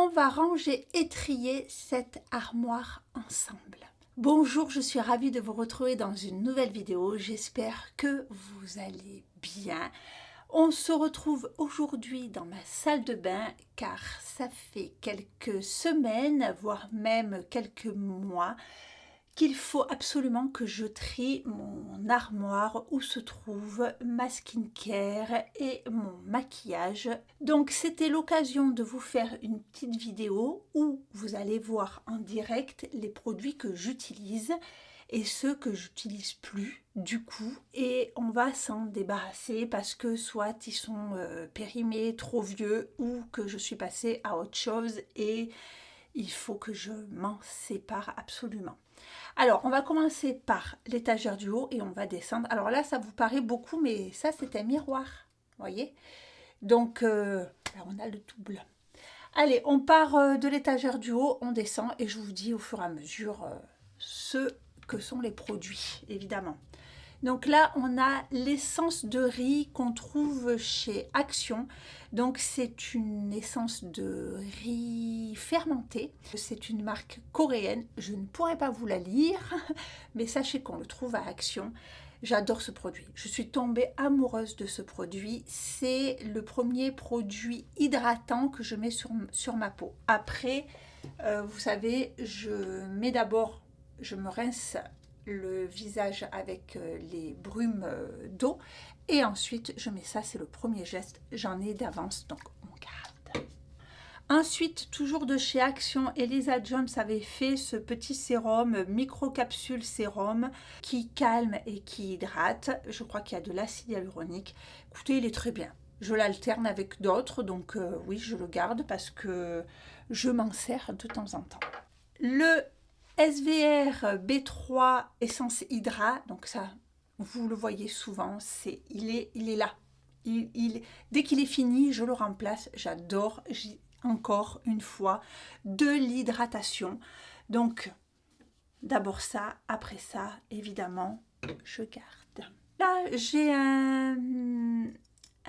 on va ranger et trier cette armoire ensemble. Bonjour, je suis ravie de vous retrouver dans une nouvelle vidéo. J'espère que vous allez bien. On se retrouve aujourd'hui dans ma salle de bain car ça fait quelques semaines, voire même quelques mois, qu'il faut absolument que je trie mon armoire où se trouve ma skincare et mon maquillage. Donc c'était l'occasion de vous faire une petite vidéo où vous allez voir en direct les produits que j'utilise et ceux que j'utilise plus du coup, et on va s'en débarrasser parce que soit ils sont périmés, trop vieux, ou que je suis passée à autre chose et il faut que je m'en sépare absolument. Alors, on va commencer par l'étagère du haut et on va descendre. Alors là, ça vous paraît beaucoup, mais ça, c'est un miroir, voyez. Donc, là, on a le double. Allez, on part de l'étagère du haut, on descend et je vous dis au fur et à mesure ce que sont les produits, évidemment. Donc là, on a l'essence de riz qu'on trouve chez Action. Donc c'est une essence de riz fermenté. C'est une marque coréenne. Je ne pourrais pas vous la lire, mais sachez qu'on le trouve à Action. J'adore ce produit. Je suis tombée amoureuse de ce produit. C'est le premier produit hydratant que je mets sur ma peau. Après, vous savez, je me rince le visage avec les brumes d'eau et ensuite je mets ça, c'est le premier geste, j'en ai d'avance, donc on garde. Ensuite, toujours de chez Action, Elisa Jones avait fait ce petit sérum, microcapsule sérum, qui calme et qui hydrate. Je crois qu'il y a de l'acide hyaluronique. Écoutez, il est très bien. Je l'alterne avec d'autres, donc oui, je le garde parce que je m'en sers de temps en temps. Le SVR B3 Essence Hydra, donc ça, vous le voyez souvent, il est là. Dès qu'il est fini, je le remplace. J'adore, encore une fois, de l'hydratation. Donc, d'abord ça, après ça, évidemment, je garde. Là, j'ai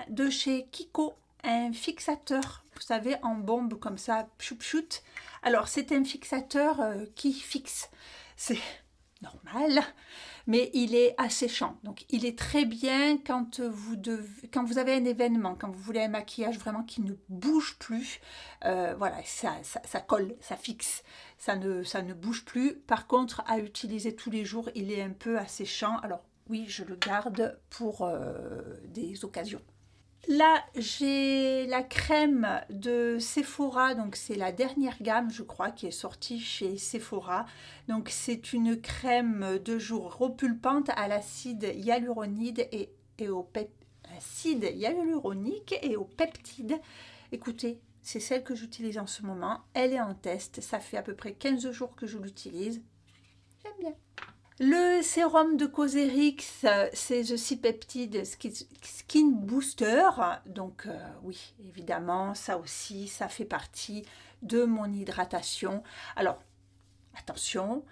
de chez Kiko, un fixateur, vous savez, en bombe comme ça, pchoup. Alors, c'est un fixateur qui fixe. C'est normal, mais il est asséchant. Donc, il est très bien quand vous avez un événement, quand vous voulez un maquillage vraiment qui ne bouge plus. Voilà, ça colle, ça fixe, ça ne bouge plus. Par contre, à utiliser tous les jours, il est un peu asséchant. Alors, oui, je le garde pour des occasions. Là, j'ai la crème de Sephora, donc c'est la dernière gamme, je crois, qui est sortie chez Sephora. Donc c'est une crème de jour repulpante à l'acide hyaluronique et au peptide. Écoutez, c'est celle que j'utilise en ce moment. Elle est en test, ça fait à peu près 15 jours que je l'utilise. J'aime bien. Le sérum de Cosrx, c'est The C-Peptide Skin Booster. Donc oui, évidemment, ça aussi, ça fait partie de mon hydratation. Alors, attention,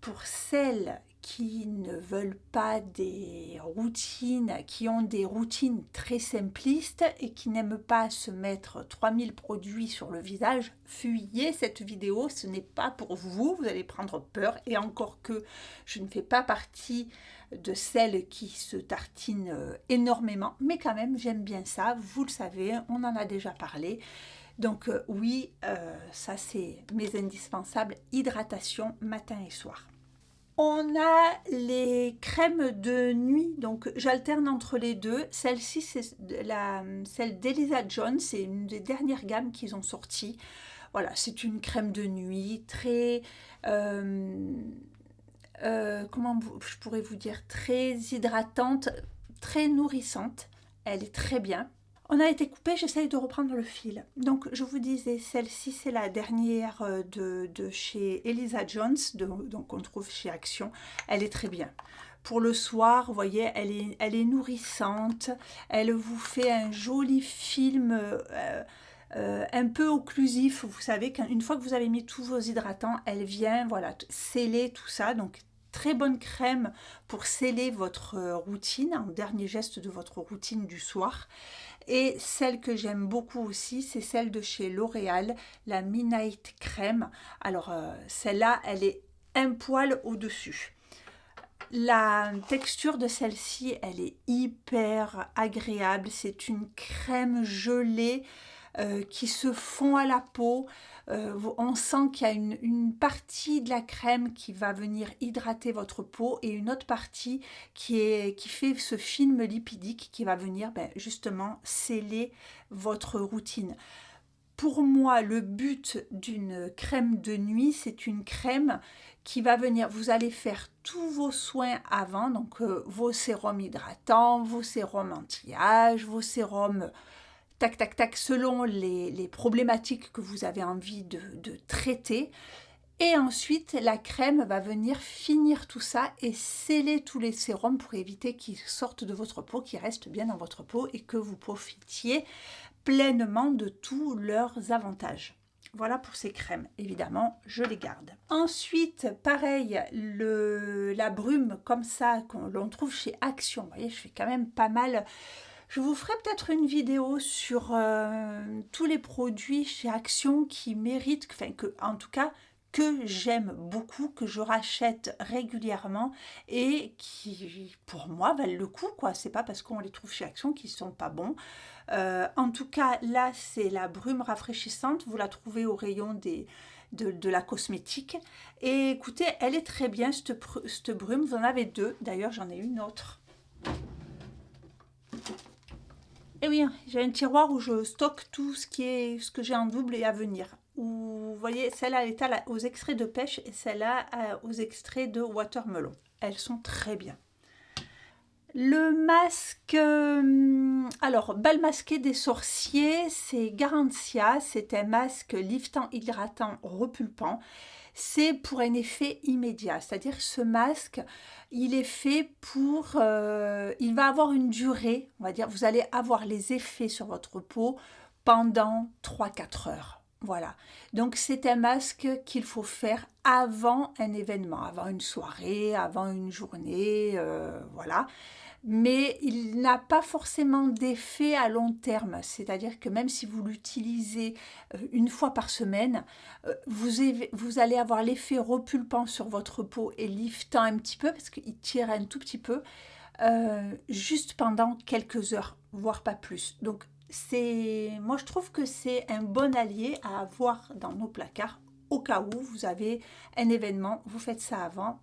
pour celles qui ne veulent pas des routines, qui ont des routines très simplistes et qui n'aiment pas se mettre 3000 produits sur le visage, fuyez cette vidéo, ce n'est pas pour vous, vous allez prendre peur, et encore que je ne fais pas partie de celles qui se tartinent énormément, mais quand même j'aime bien ça, vous le savez, on en a déjà parlé. Donc oui, ça c'est mes indispensables, hydratation matin et soir. On a les crèmes de nuit, donc j'alterne entre les deux. Celle-ci, c'est celle d'Elisa Jones, c'est une des dernières gammes qu'ils ont sorties. Voilà, c'est une crème de nuit très, comment je pourrais vous dire, très hydratante, très nourrissante. Elle est très bien. On a été coupé, j'essaye de reprendre le fil. Donc, je vous disais, celle-ci, c'est la dernière de chez Elisa Jones, donc on trouve chez Action. Elle est très bien. Pour le soir, vous voyez, elle est nourrissante. Elle vous fait un joli film un peu occlusif. Vous savez qu'une fois que vous avez mis tous vos hydratants, elle vient, voilà, sceller tout ça. Donc, très bonne crème pour sceller votre routine, en dernier geste de votre routine du soir. Et celle que j'aime beaucoup aussi, c'est celle de chez L'Oréal, la Midnight Crème. Alors celle-là, elle est un poil au-dessus. La texture de celle-ci, elle est hyper agréable. C'est une crème gelée qui se fond à la peau. On sent qu'il y a une partie de la crème qui va venir hydrater votre peau et une autre partie qui fait ce film lipidique qui va venir justement sceller votre routine. Pour moi, le but d'une crème de nuit, c'est une crème qui va venir, vous allez faire tous vos soins avant, donc vos sérums hydratants, vos sérums anti-âge, vos sérums tac tac tac selon les problématiques que vous avez envie de traiter. Et ensuite, la crème va venir finir tout ça et sceller tous les sérums pour éviter qu'ils sortent de votre peau, qu'ils restent bien dans votre peau et que vous profitiez pleinement de tous leurs avantages. Voilà pour ces crèmes, évidemment, je les garde. Ensuite, pareil, la brume comme ça, l'on trouve chez Action. Vous voyez, je fais quand même pas mal. Je vous ferai peut-être une vidéo sur tous les produits chez Action qui méritent, en tout cas, que j'aime beaucoup, que je rachète régulièrement et qui, pour moi, valent le coup, quoi. C'est pas parce qu'on les trouve chez Action qu'ils sont pas bons. En tout cas, là, c'est la brume rafraîchissante. Vous la trouvez au rayon de la cosmétique. Et écoutez, elle est très bien, cette brume. Vous en avez deux. D'ailleurs, j'en ai une autre. Et oui, j'ai un tiroir où je stocke tout ce que j'ai en double et à venir. Vous voyez, celle-là, elle est aux extraits de pêche et celle-là aux extraits de watermelon. Elles sont très bien. Le masque, alors, bal masqué des sorciers, c'est Garantia. C'est un masque liftant, hydratant, repulpant. C'est pour un effet immédiat. C'est-à-dire que ce masque, il est fait pour... il va avoir une durée, on va dire, vous allez avoir les effets sur votre peau pendant 3-4 heures. Voilà, donc c'est un masque qu'il faut faire avant un événement, avant une soirée, avant une journée, voilà. Mais il n'a pas forcément d'effet à long terme, c'est-à-dire que même si vous l'utilisez une fois par semaine, vous allez avoir l'effet repulpant sur votre peau et liftant un petit peu, parce qu'il tire un tout petit peu, juste pendant quelques heures, voire pas plus. Donc, moi je trouve que c'est un bon allié à avoir dans nos placards au cas où vous avez un événement, vous faites ça avant,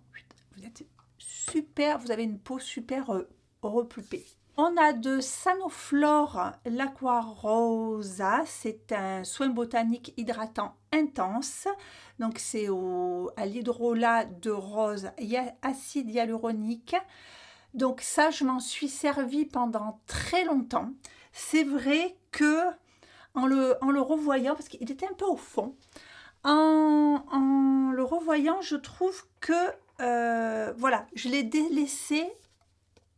vous êtes super, vous avez une peau super repulpée. On a de Sanoflore l'Aqua Rosa, c'est un soin botanique hydratant intense, donc c'est à l'hydrolat de rose acide hyaluronique. Donc ça, je m'en suis servi pendant très longtemps. C'est vrai que en le revoyant, parce qu'il était un peu au fond, en le revoyant, je trouve que voilà, je l'ai délaissé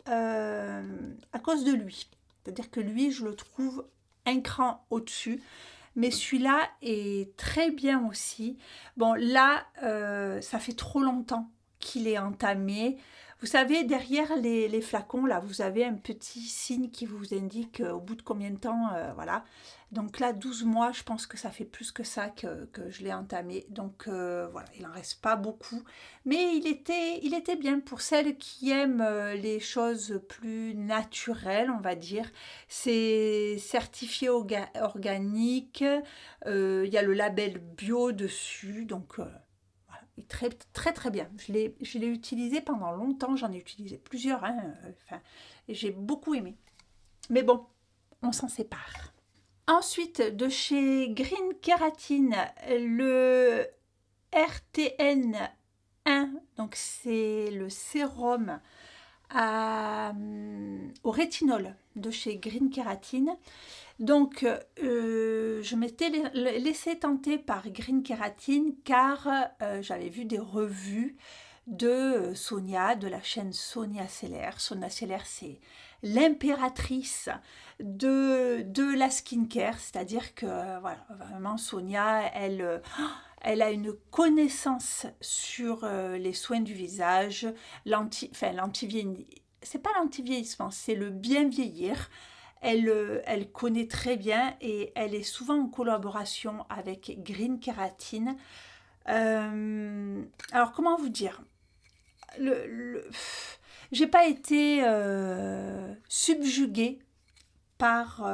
à cause de lui. C'est-à-dire que lui, je le trouve un cran au-dessus. Mais celui-là est très bien aussi. Bon, là, ça fait trop longtemps qu'il est entamé. Vous savez, derrière les flacons, là, vous avez un petit signe qui vous indique au bout de combien de temps, voilà. Donc là, 12 mois, je pense que ça fait plus que ça que je l'ai entamé. Donc voilà, il n'en reste pas beaucoup. Mais il était bien pour celles qui aiment les choses plus naturelles, on va dire. C'est certifié organique. Il y a le label bio dessus, donc... Très, très très bien. Je l'ai utilisé pendant longtemps, j'en ai utilisé plusieurs, et j'ai beaucoup aimé. Mais bon, on s'en sépare. Ensuite, de chez Green Keratin, le RTN1, donc c'est le sérum au rétinol de chez Green Keratin. Donc, je m'étais laissé tenter par Green Keratin car j'avais vu des revues de Sonia, de la chaîne Sonia Seller. Sonia Seller, c'est l'impératrice de la skincare, c'est-à-dire que voilà, vraiment Sonia, elle Elle a une connaissance sur les soins du visage, c'est pas l'anti-vieillissement, c'est le bien vieillir. Elle connaît très bien et elle est souvent en collaboration avec Green Kératine. Alors comment vous dire, j'ai pas été subjuguée par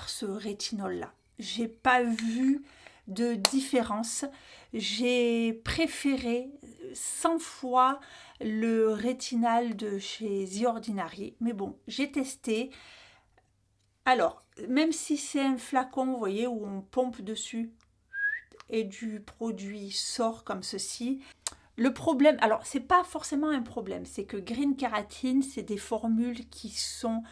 ce rétinol-là. J'ai pas vu de différence. J'ai préféré 100 fois le rétinal de chez The Ordinary. Mais bon, j'ai testé. Alors, même si c'est un flacon, vous voyez, où on pompe dessus et du produit sort comme ceci, le problème, alors c'est pas forcément un problème, c'est que Green Kératine, c'est des formules qui sont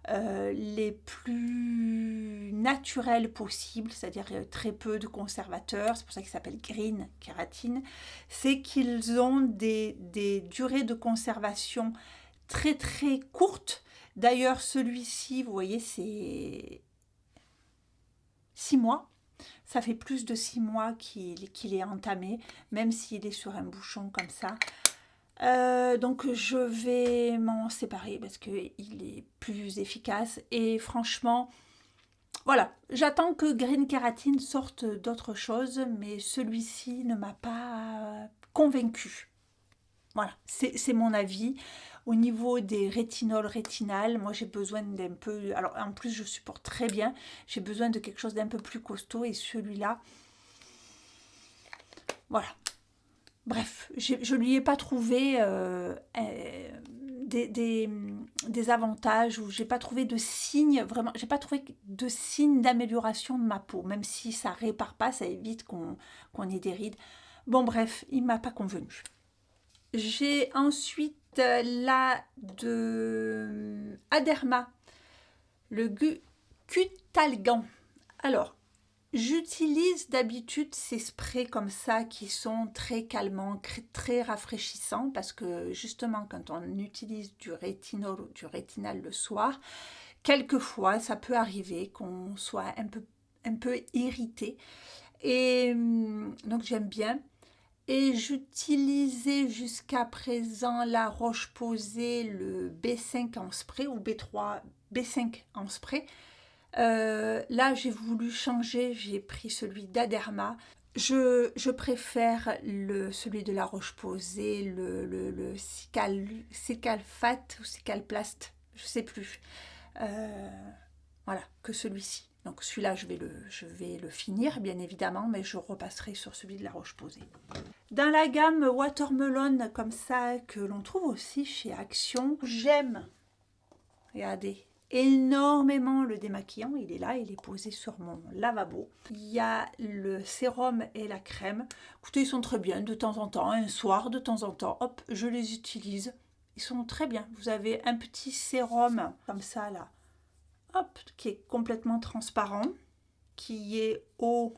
les plus naturelles possibles, c'est-à-dire très peu de conservateurs, c'est pour ça qu'ils s'appellent Green Kératine, c'est qu'ils ont des durées de conservation très très courtes. D'ailleurs, celui-ci, vous voyez, c'est 6 mois. Ça fait plus de 6 mois qu'il est entamé, même s'il est sur un bouchon comme ça. Donc je vais m'en séparer parce qu'il est plus efficace. Et franchement, voilà, j'attends que Green Kératine sorte d'autres choses, mais celui-ci ne m'a pas convaincue. Voilà, c'est mon avis. Au niveau des rétinols rétinales, moi j'ai besoin d'un peu... Alors en plus je supporte très bien, j'ai besoin de quelque chose d'un peu plus costaud et celui-là... Voilà. Bref, je lui ai pas trouvé des avantages ou j'ai pas trouvé de signes, vraiment, j'ai pas trouvé de signes d'amélioration de ma peau, même si ça répare pas, ça évite qu'on ait des rides. Bon bref, il m'a pas convenu. J'ai ensuite la de Aderma, le Cutalgan. Alors, j'utilise d'habitude ces sprays comme ça qui sont très calmants, très rafraîchissants parce que justement quand on utilise du rétinol ou du rétinal le soir, quelquefois ça peut arriver qu'on soit un peu irrité et donc j'aime bien. Et j'utilisais jusqu'à présent la Roche-Posay, le B5 en spray ou B5 en spray. Là, j'ai voulu changer, j'ai pris celui d'Aderma. Je préfère celui de la Roche-Posay, le Cicalfate ou Cicalplast, je ne sais plus. Voilà, que celui-ci. Donc celui-là, je vais le finir, bien évidemment, mais je repasserai sur celui de la Roche-Posay. Dans la gamme Watermelon, comme ça, que l'on trouve aussi chez Action, j'aime, regardez, énormément le démaquillant. Il est là, il est posé sur mon lavabo. Il y a le sérum et la crème. Écoutez, ils sont très bien, de temps en temps, un soir, de temps en temps, hop, je les utilise. Ils sont très bien. Vous avez un petit sérum, comme ça, là, hop, qui est complètement transparent, qui est au...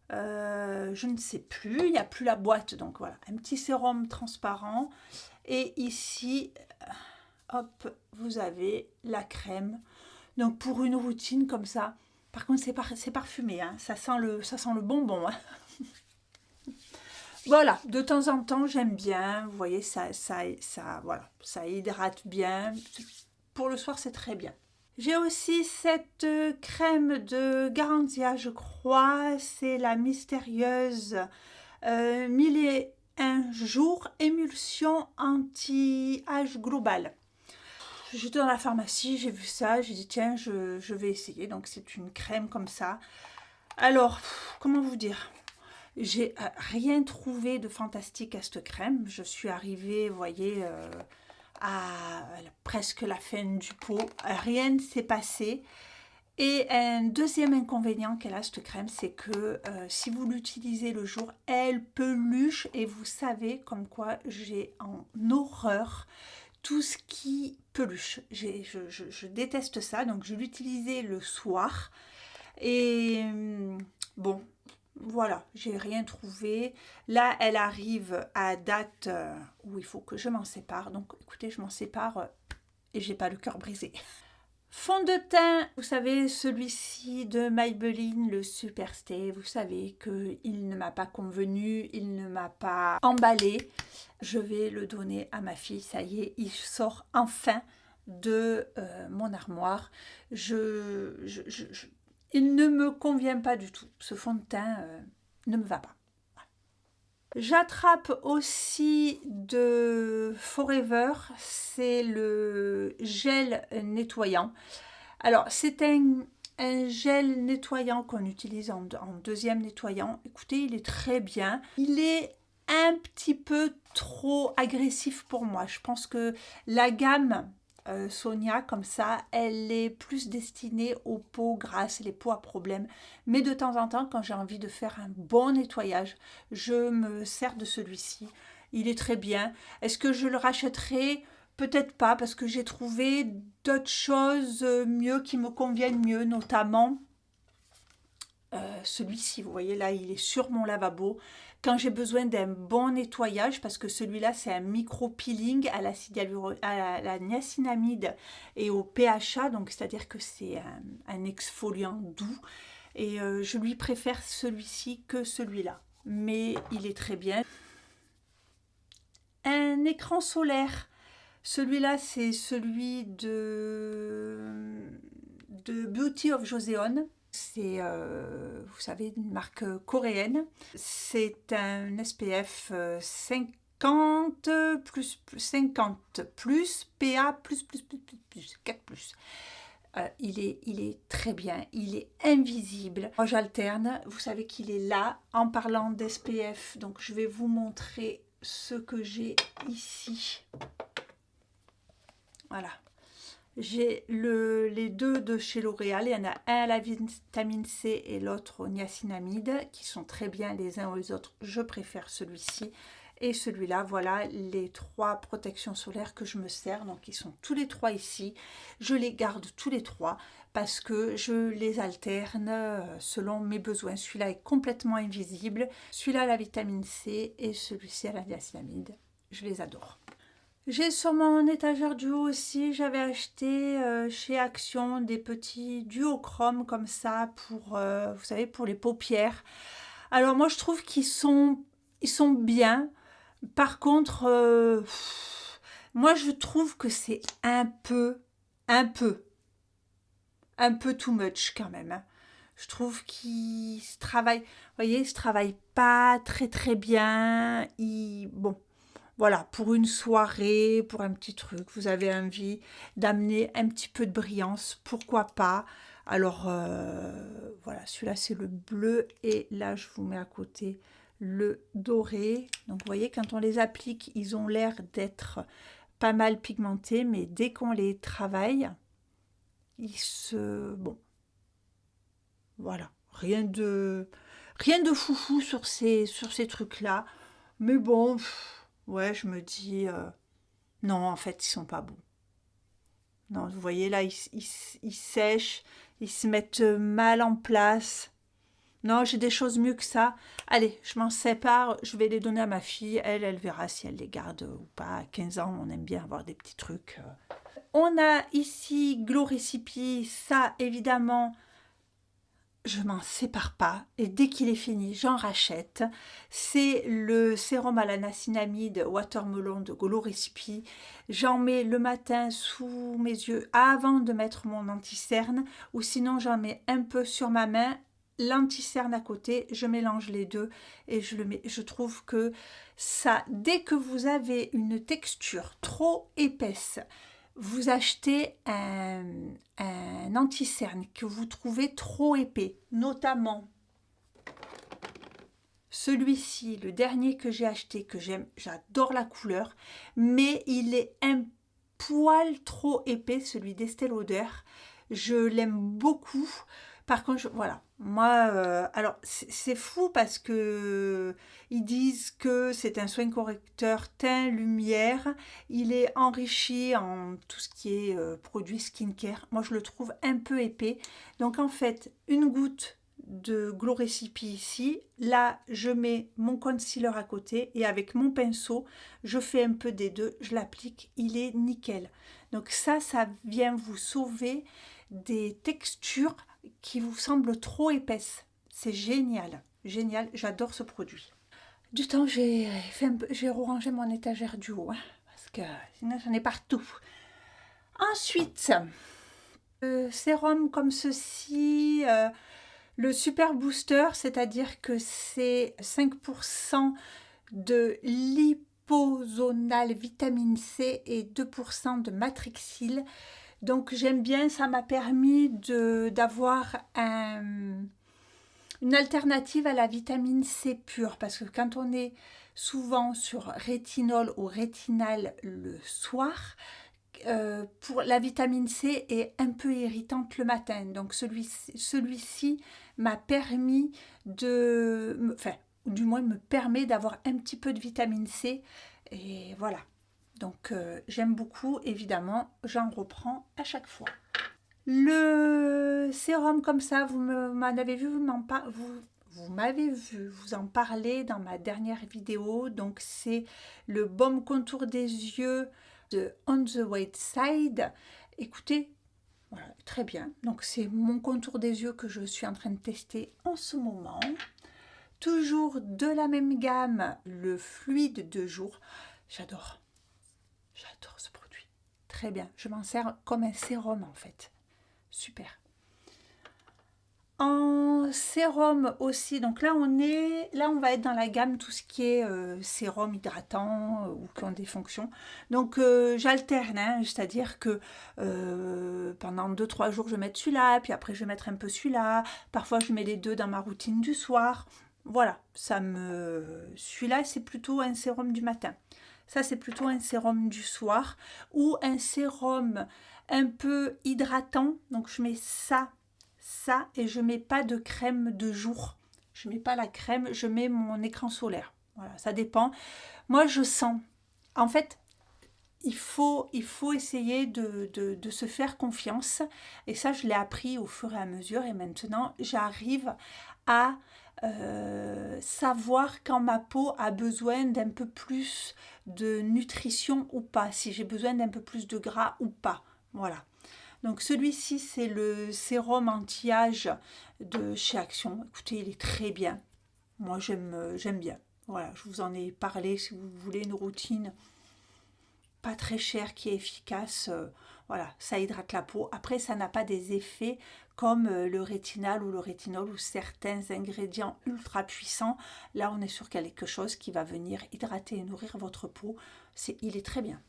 je ne sais plus, il n'y a plus la boîte, donc voilà, un petit sérum transparent. Et ici, hop, vous avez la crème. Donc pour une routine comme ça, par contre c'est parfumé, hein, ça sent le bonbon. Hein. Voilà, de temps en temps j'aime bien, vous voyez, voilà, ça hydrate bien. Pour le soir c'est très bien. J'ai aussi cette crème de Garantia, je crois, c'est la mystérieuse 1001 jours émulsion anti-âge global. J'étais dans la pharmacie, j'ai vu ça, j'ai dit tiens, je vais essayer. Donc c'est une crème comme ça. Alors, comment vous dire? J'ai rien trouvé de fantastique à cette crème. Je suis arrivée, vous voyez... à presque la fin du pot, rien ne s'est passé. Et un deuxième inconvénient qu'elle a cette crème, c'est que si vous l'utilisez le jour, elle peluche et vous savez comme quoi j'ai en horreur tout ce qui peluche. Je déteste ça, donc je l'utilisais le soir et bon, voilà, j'ai rien trouvé. Là, elle arrive à date où il faut que je m'en sépare. Donc, écoutez, je m'en sépare et j'ai pas le cœur brisé. Fond de teint, vous savez, celui-ci de Maybelline, le Super Stay, vous savez qu'il ne m'a pas convenu, il ne m'a pas emballé. Je vais le donner à ma fille, ça y est, il sort enfin de mon armoire. Il ne me convient pas du tout, ce fond de teint ne me va pas. J'attrape aussi de Forever, c'est le gel nettoyant. Alors, c'est un gel nettoyant qu'on utilise en deuxième nettoyant. Écoutez, il est très bien. Il est un petit peu trop agressif pour moi. Je pense que la gamme Sonia, comme ça, elle est plus destinée aux peaux grasses, les peaux à problème. Mais de temps en temps, quand j'ai envie de faire un bon nettoyage, je me sers de celui-ci. Il est très bien. Est-ce que je le rachèterai? Peut-être pas, parce que j'ai trouvé d'autres choses mieux qui me conviennent mieux, notamment celui-ci. Vous voyez là, il est sur mon lavabo. Quand j'ai besoin d'un bon nettoyage, parce que celui-là, c'est un micro-peeling à la niacinamide et au PHA, donc c'est-à-dire que c'est un exfoliant doux. Et je lui préfère celui-ci que celui-là. Mais il est très bien. Un écran solaire. Celui-là, c'est celui de Beauty of Joseon. C'est, vous savez, une marque coréenne. C'est un SPF 50 plus PA plus 4 plus. Il est très bien, il est invisible. Moi j'alterne, vous savez qu'il est là. En parlant d'SPF, donc je vais vous montrer ce que j'ai ici. Voilà. J'ai les deux de chez L'Oréal. Il y en a un à la vitamine C et l'autre au niacinamide, qui sont très bien les uns aux autres. Je préfère celui-ci. Et celui-là, voilà les trois protections solaires que je me sers. Donc, ils sont tous les trois ici. Je les garde tous les trois parce que je les alterne selon mes besoins. Celui-là est complètement invisible. Celui-là à la vitamine C et celui-ci à la niacinamide. Je les adore. J'ai sur mon étagère du haut aussi, j'avais acheté chez Action des petits duochrome comme ça pour, vous savez, pour les paupières. Alors moi je trouve qu'ils sont bien. Par contre, moi je trouve que c'est un peu too much quand même. Hein. Je trouve qu'ils se travaillent, vous voyez, ils se travaillent pas très bien. Bon. Voilà, pour une soirée, pour un petit truc, vous avez envie d'amener un petit peu de brillance, pourquoi pas. Alors, voilà, celui-là, c'est le bleu. Et là, je vous mets à côté le doré. Donc, vous voyez, quand on les applique, ils ont l'air d'être pas mal pigmentés. Mais dès qu'on les travaille, Bon, voilà. Rien de foufou sur ces trucs-là. Mais bon... Ouais, je me dis, non, en fait, ils sont pas bons. Non, vous voyez, là, ils sèchent, ils se mettent mal en place. Non, j'ai des choses mieux que ça. Allez, je m'en sépare, je vais les donner à ma fille. Elle verra si elle les garde ou pas. À 15 ans, on aime bien avoir des petits trucs. On a ici Glow Recipe, ça, évidemment... Je m'en sépare pas et dès qu'il est fini, j'en rachète. C'est le sérum à la niacinamide Watermelon de Glow Recipe. J'en mets le matin sous mes yeux avant de mettre mon anti-cerne ou sinon j'en mets un peu sur ma main, l'anti-cerne à côté, je mélange les deux et je le mets. Je trouve que ça, dès que vous avez une texture trop épaisse, vous achetez un anti-cerne que vous trouvez trop épais, notamment celui-ci, le dernier que j'ai acheté, que j'aime, j'adore la couleur, mais il est un poil trop épais, celui d'Estée Lauder. Je l'aime beaucoup. Par contre, voilà, moi, alors c'est fou parce que ils disent que c'est un soin correcteur teint, lumière. Il est enrichi en tout ce qui est produits skincare. Moi, je le trouve un peu épais. Donc, en fait, une goutte de Glow Recipe ici. Là, je mets mon concealer à côté et avec mon pinceau, je fais un peu des deux. Je l'applique. Il est nickel. Donc ça vient vous sauver des textures qui vous semblent trop épaisses. C'est génial, génial, j'adore ce produit. Du temps, j'ai rangé mon étagère du haut, hein, parce que sinon j'en ai partout. Ensuite, sérum comme ceci, le Super Booster, c'est-à-dire que c'est 5% de liposonal vitamine C et 2% de matrixyl. Donc j'aime bien, ça m'a permis d'avoir une alternative à la vitamine C pure, parce que quand on est souvent sur rétinol ou rétinal le soir, pour la vitamine C est un peu irritante le matin. Donc celui-ci m'a permis enfin, du moins me permet d'avoir un petit peu de vitamine C. Et voilà. Donc j'aime beaucoup, évidemment, j'en reprends à chaque fois. Le sérum comme ça, vous m'avez vu, vous m'avez vu vous en parler dans ma dernière vidéo. Donc c'est le baume contour des yeux de On the White Side. Écoutez, voilà, très bien. Donc c'est mon contour des yeux que je suis en train de tester en ce moment. Toujours de la même gamme, le fluide de jour. J'adore ce produit. Très bien, je m'en sers comme un sérum en fait. Super. En sérum aussi, donc là on va être dans la gamme tout ce qui est sérum hydratant ou qui ont des fonctions. Donc j'alterne, hein, c'est-à-dire que pendant 2-3 jours je vais mettre celui-là, puis après je vais mettre un peu celui-là. Parfois je mets les deux dans ma routine du soir. Voilà, celui-là c'est plutôt un sérum du matin. Ça c'est plutôt un sérum du soir ou un sérum un peu hydratant. Donc je mets ça et je mets pas de crème de jour. Je mets pas la crème, je mets mon écran solaire. Voilà, ça dépend. Moi je sens. En fait, il faut essayer de se faire confiance. Et ça, je l'ai appris au fur et à mesure. Et maintenant, j'arrive à savoir quand ma peau a besoin d'un peu plus de nutrition ou pas. Si j'ai besoin d'un peu plus de gras ou pas. Voilà. Donc celui-ci, c'est le sérum anti-âge de chez Action. Écoutez, il est très bien. Moi, j'aime bien. Voilà, je vous en ai parlé. Si vous voulez une routine pas très chère, qui est efficace, voilà, ça hydrate la peau. Après, ça n'a pas des effets comme le rétinal ou le rétinol ou certains ingrédients ultra puissants. Là, on est sur quelque chose qui va venir hydrater et nourrir votre peau. Il est très bien.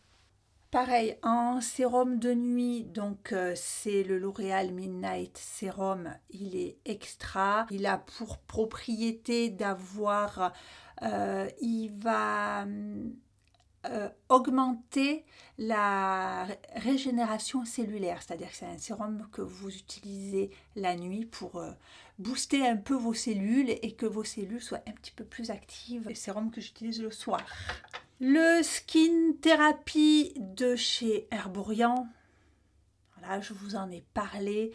Pareil, en sérum de nuit, donc c'est le L'Oréal Midnight Serum, il est extra. Il a pour propriété d'avoir, il va augmenter la régénération cellulaire, c'est-à-dire que c'est un sérum que vous utilisez la nuit pour booster un peu vos cellules et que vos cellules soient un petit peu plus actives. Le sérum que j'utilise le soir. Le Skin Therapy de chez Herborian, voilà, je vous en ai parlé.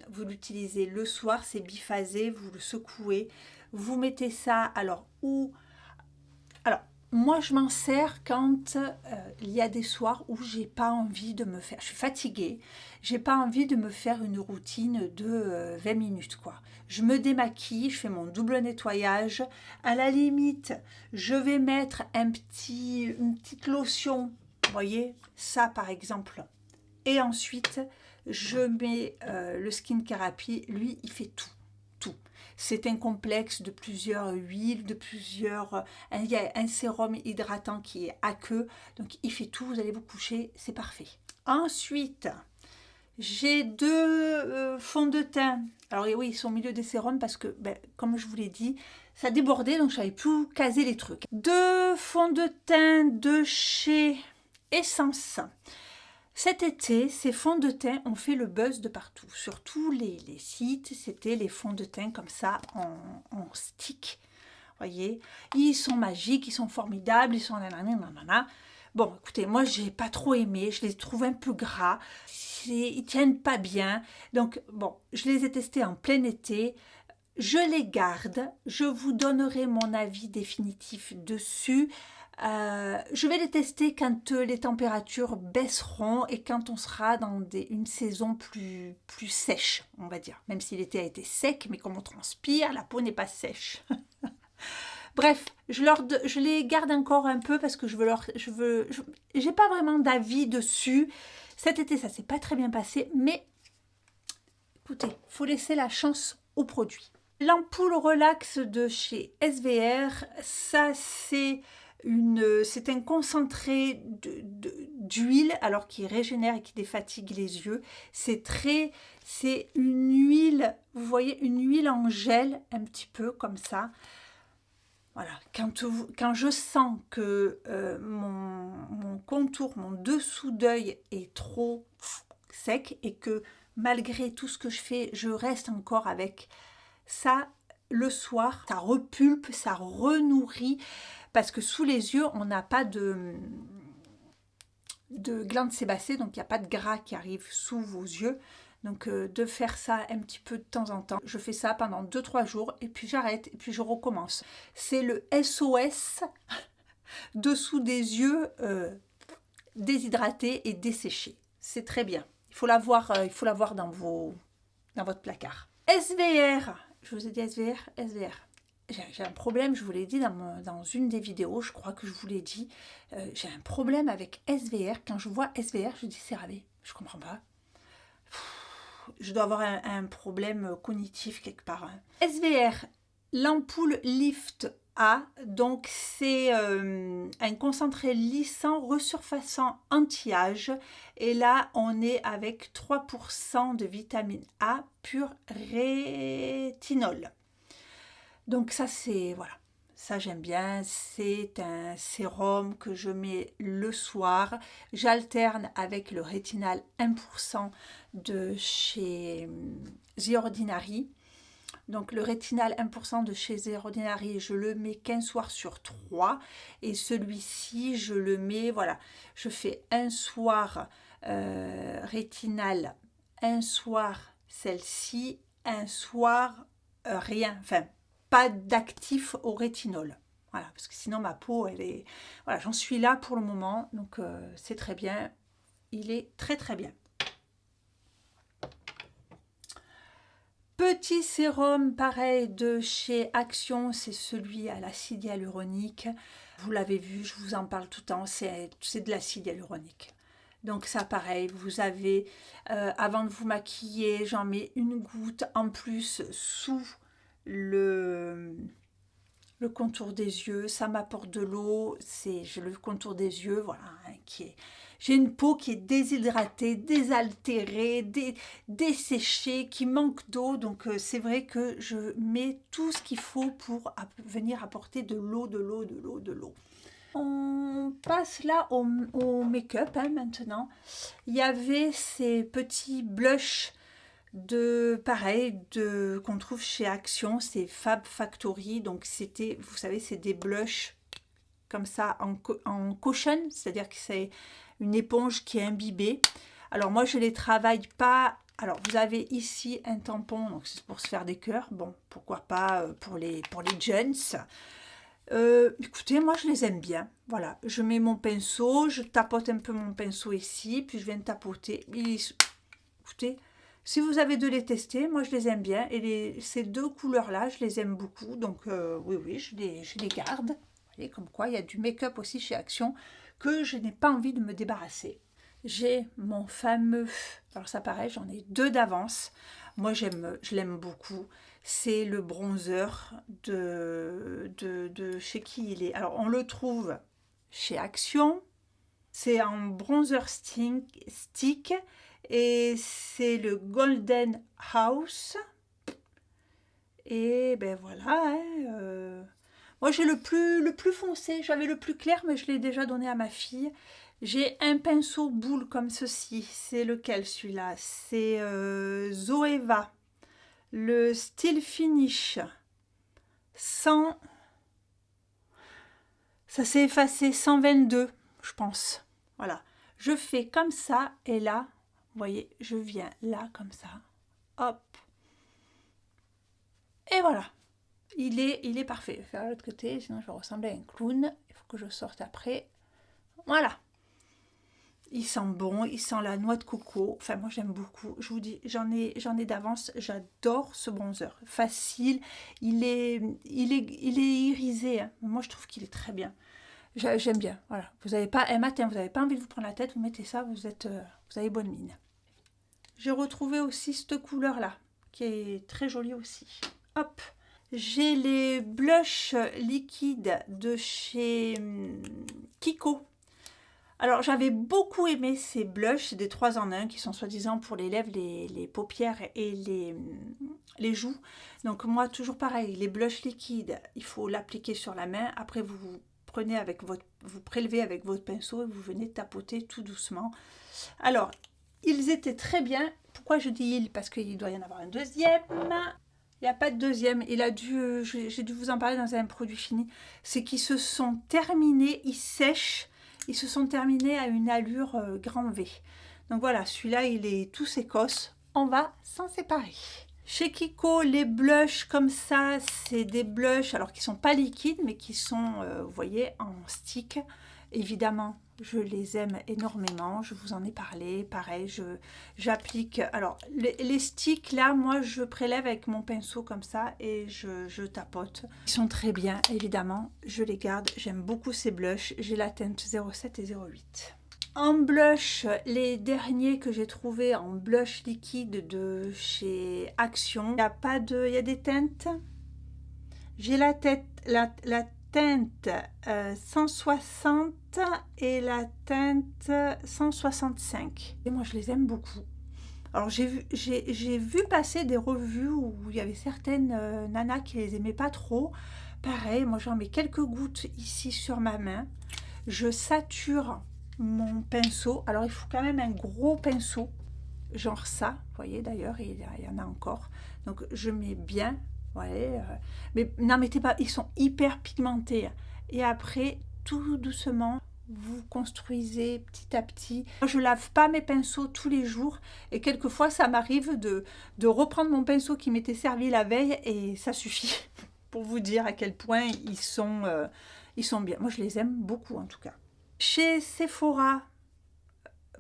Vous l'utilisez le soir, c'est biphasé, vous le secouez, vous mettez ça. Alors moi je m'en sers quand il y a des soirs où j'ai pas envie de me faire, je suis fatiguée, j'ai pas envie de me faire une routine de 20 minutes quoi. Je me démaquille, je fais mon double nettoyage, à la limite je vais mettre une petite lotion, vous voyez, ça par exemple, et ensuite je mets le Skin Therapy, lui il fait tout. C'est un complexe de plusieurs huiles, il y a un sérum hydratant qui est aqueux, donc il fait tout, vous allez vous coucher, c'est parfait. Ensuite, j'ai deux fonds de teint. Alors oui, ils sont au milieu des sérums parce que, comme je vous l'ai dit, ça débordait, donc je savais plus caser les trucs. Deux fonds de teint de chez Essence. Cet été, ces fonds de teint ont fait le buzz de partout. Sur tous les sites, c'était les fonds de teint comme ça, en stick. Voyez, ils sont magiques, ils sont formidables, ils sont nanana. Bon, écoutez, moi, j'ai pas trop aimé. Je les trouve un peu gras. Ils tiennent pas bien. Donc, bon, je les ai testés en plein été. Je les garde. Je vous donnerai mon avis définitif dessus. Je vais les tester quand les températures baisseront et quand on sera dans une saison plus sèche, on va dire. Même si l'été a été sec, mais comme on transpire, la peau n'est pas sèche. Bref, je les garde encore un peu parce que j'ai pas vraiment d'avis dessus. Cet été, ça s'est pas très bien passé, mais écoutez, il faut laisser la chance au produit. L'ampoule relax de chez SVR, ça c'est un concentré d'huile, alors qui régénère et qui défatigue les yeux. C'est une huile, vous voyez, une huile en gel, un petit peu comme ça. Voilà, quand je sens que mon contour, mon dessous d'œil est trop sec et que malgré tout ce que je fais, je reste encore avec ça le soir, ça repulpe, ça renourrit, parce que sous les yeux, on n'a pas de glande sébacée, donc il n'y a pas de gras qui arrive sous vos yeux. Donc de faire ça un petit peu de temps en temps. Je fais ça pendant 2-3 jours et puis j'arrête et puis je recommence. C'est le SOS dessous des yeux déshydratés et desséchés. C'est très bien. Il faut l'avoir dans votre placard. SVR, je vous ai dit SVR, SVR. J'ai un problème, je vous l'ai dit dans une des vidéos, je crois que je vous l'ai dit. J'ai un problème avec SVR. Quand je vois SVR, je dis CeraVe. Je comprends pas. Je dois avoir un problème cognitif quelque part. SVR, l'ampoule Lift A, donc c'est un concentré lissant, resurfaçant anti-âge. Et là, on est avec 3% de vitamine A pur rétinol. Donc ça, c'est, voilà, ça j'aime bien. C'est un sérum que je mets le soir. J'alterne avec le rétinal 1% de chez The Ordinary. Donc le rétinal 1% de chez The Ordinary, je le mets qu'un soir sur 3. Et celui-ci, je le mets, voilà, je fais un soir rétinal, un soir celle-ci, un soir rien, enfin, pas d'actif au rétinol. Voilà, parce que sinon ma peau, elle est... Voilà, j'en suis là pour le moment, donc c'est très bien. Il est très très bien. Petit sérum pareil de chez Action, c'est celui à l'acide hyaluronique. Vous l'avez vu, je vous en parle tout le temps, c'est de l'acide hyaluronique. Donc ça pareil, vous avez, avant de vous maquiller, j'en mets une goutte en plus sous le contour des yeux. Ça m'apporte de l'eau, c'est le contour des yeux, voilà, hein, j'ai une peau qui est déshydratée, désaltérée, desséchée, qui manque d'eau. Donc c'est vrai que je mets tout ce qu'il faut pour venir apporter de l'eau, de l'eau, de l'eau, de l'eau. On passe là au make-up hein, maintenant. Il y avait ces petits blushs qu'on trouve chez Action, c'est Fab Factory. Donc c'était, vous savez, c'est des blushs comme ça en cushion, c'est-à-dire que c'est une éponge qui est imbibée. Alors moi je les travaille pas. Alors vous avez ici un tampon, donc c'est pour se faire des cœurs. Bon, pourquoi pas pour les jeunes. Écoutez, moi je les aime bien. Voilà, je mets mon pinceau, je tapote un peu mon pinceau ici, puis je viens tapoter. Écoutez, si vous avez de les tester, moi je les aime bien. Et ces deux couleurs-là, je les aime beaucoup. Donc oui, je les garde. Vous voyez, comme quoi, il y a du make-up aussi chez Action que je n'ai pas envie de me débarrasser. J'ai mon fameux... Alors ça pareil, j'en ai 2 d'avance. Moi, je l'aime beaucoup. C'est le bronzer de chez qui il est. Alors, on le trouve chez Action. C'est en bronzer stick et c'est le Golden House. Et ben voilà. Hein, moi, j'ai le plus foncé. J'avais le plus clair, mais je l'ai déjà donné à ma fille. J'ai un pinceau boule comme ceci. C'est lequel celui-là? C'est Zoeva. Le Style Finish. 100. Ça s'est effacé. 122, je pense. Voilà. Je fais comme ça. Et là, vous voyez, je viens là comme ça. Hop. Et voilà. il est parfait. Je vais faire l'autre côté, sinon je vais ressembler à un clown. Il faut que je sorte après. Voilà. Il sent bon, il sent la noix de coco. Enfin, moi, j'aime beaucoup. Je vous dis, j'en ai d'avance. J'adore ce bronzer. Facile. Il est irisé, hein. Moi, je trouve qu'il est très bien. J'aime bien. Voilà. Vous n'avez pas un matin, vous n'avez pas envie de vous prendre la tête, vous mettez ça, vous avez bonne mine. J'ai retrouvé aussi cette couleur-là, qui est très jolie aussi. Hop. J'ai les blushs liquides de chez Kiko. Alors, j'avais beaucoup aimé ces blushs des 3 en 1 qui sont soi-disant pour les lèvres, les paupières et les joues. Donc, moi, toujours pareil, les blushs liquides, il faut l'appliquer sur la main. Après, vous prenez vous prélevez avec votre pinceau et vous venez tapoter tout doucement. Alors, ils étaient très bien. Pourquoi je dis ils? Parce qu'il doit y en avoir un deuxième. Il n'y a pas de deuxième. J'ai dû vous en parler dans un produit fini. C'est qu'ils se sont terminés, ils sèchent. Ils se sont terminés à une allure grand V. Donc voilà, celui-là, il est tout écosse. On va s'en séparer. Chez Kiko, les blushs comme ça, c'est des blushs, alors qui ne sont pas liquides, mais qui sont, vous voyez, en stick. Évidemment, je les aime énormément. Je vous en ai parlé. Pareil, j'applique... Alors, les sticks, là, moi, je prélève avec mon pinceau comme ça et je tapote. Ils sont très bien, évidemment. Je les garde. J'aime beaucoup ces blushs. J'ai la teinte 07 et 08. En blush, les derniers que j'ai trouvés en blush liquide de chez Action, il y a des teintes. J'ai la teinte 160 et la teinte 165. Et moi, je les aime beaucoup. Alors, j'ai vu passer des revues où il y avait certaines nanas qui les aimaient pas trop. Pareil, moi, j'en mets quelques gouttes ici sur ma main. Je sature mon pinceau. Alors, il faut quand même un gros pinceau, genre ça. Vous voyez, d'ailleurs, il y en a encore. Donc, je mets bien. Ouais, mais n'en mettez pas, ils sont hyper pigmentés. Et après, tout doucement, vous construisez petit à petit. Moi, je lave pas mes pinceaux tous les jours et quelquefois, ça m'arrive de reprendre mon pinceau qui m'était servi la veille et ça suffit pour vous dire à quel point ils sont bien. Moi, je les aime beaucoup en tout cas. Chez Sephora,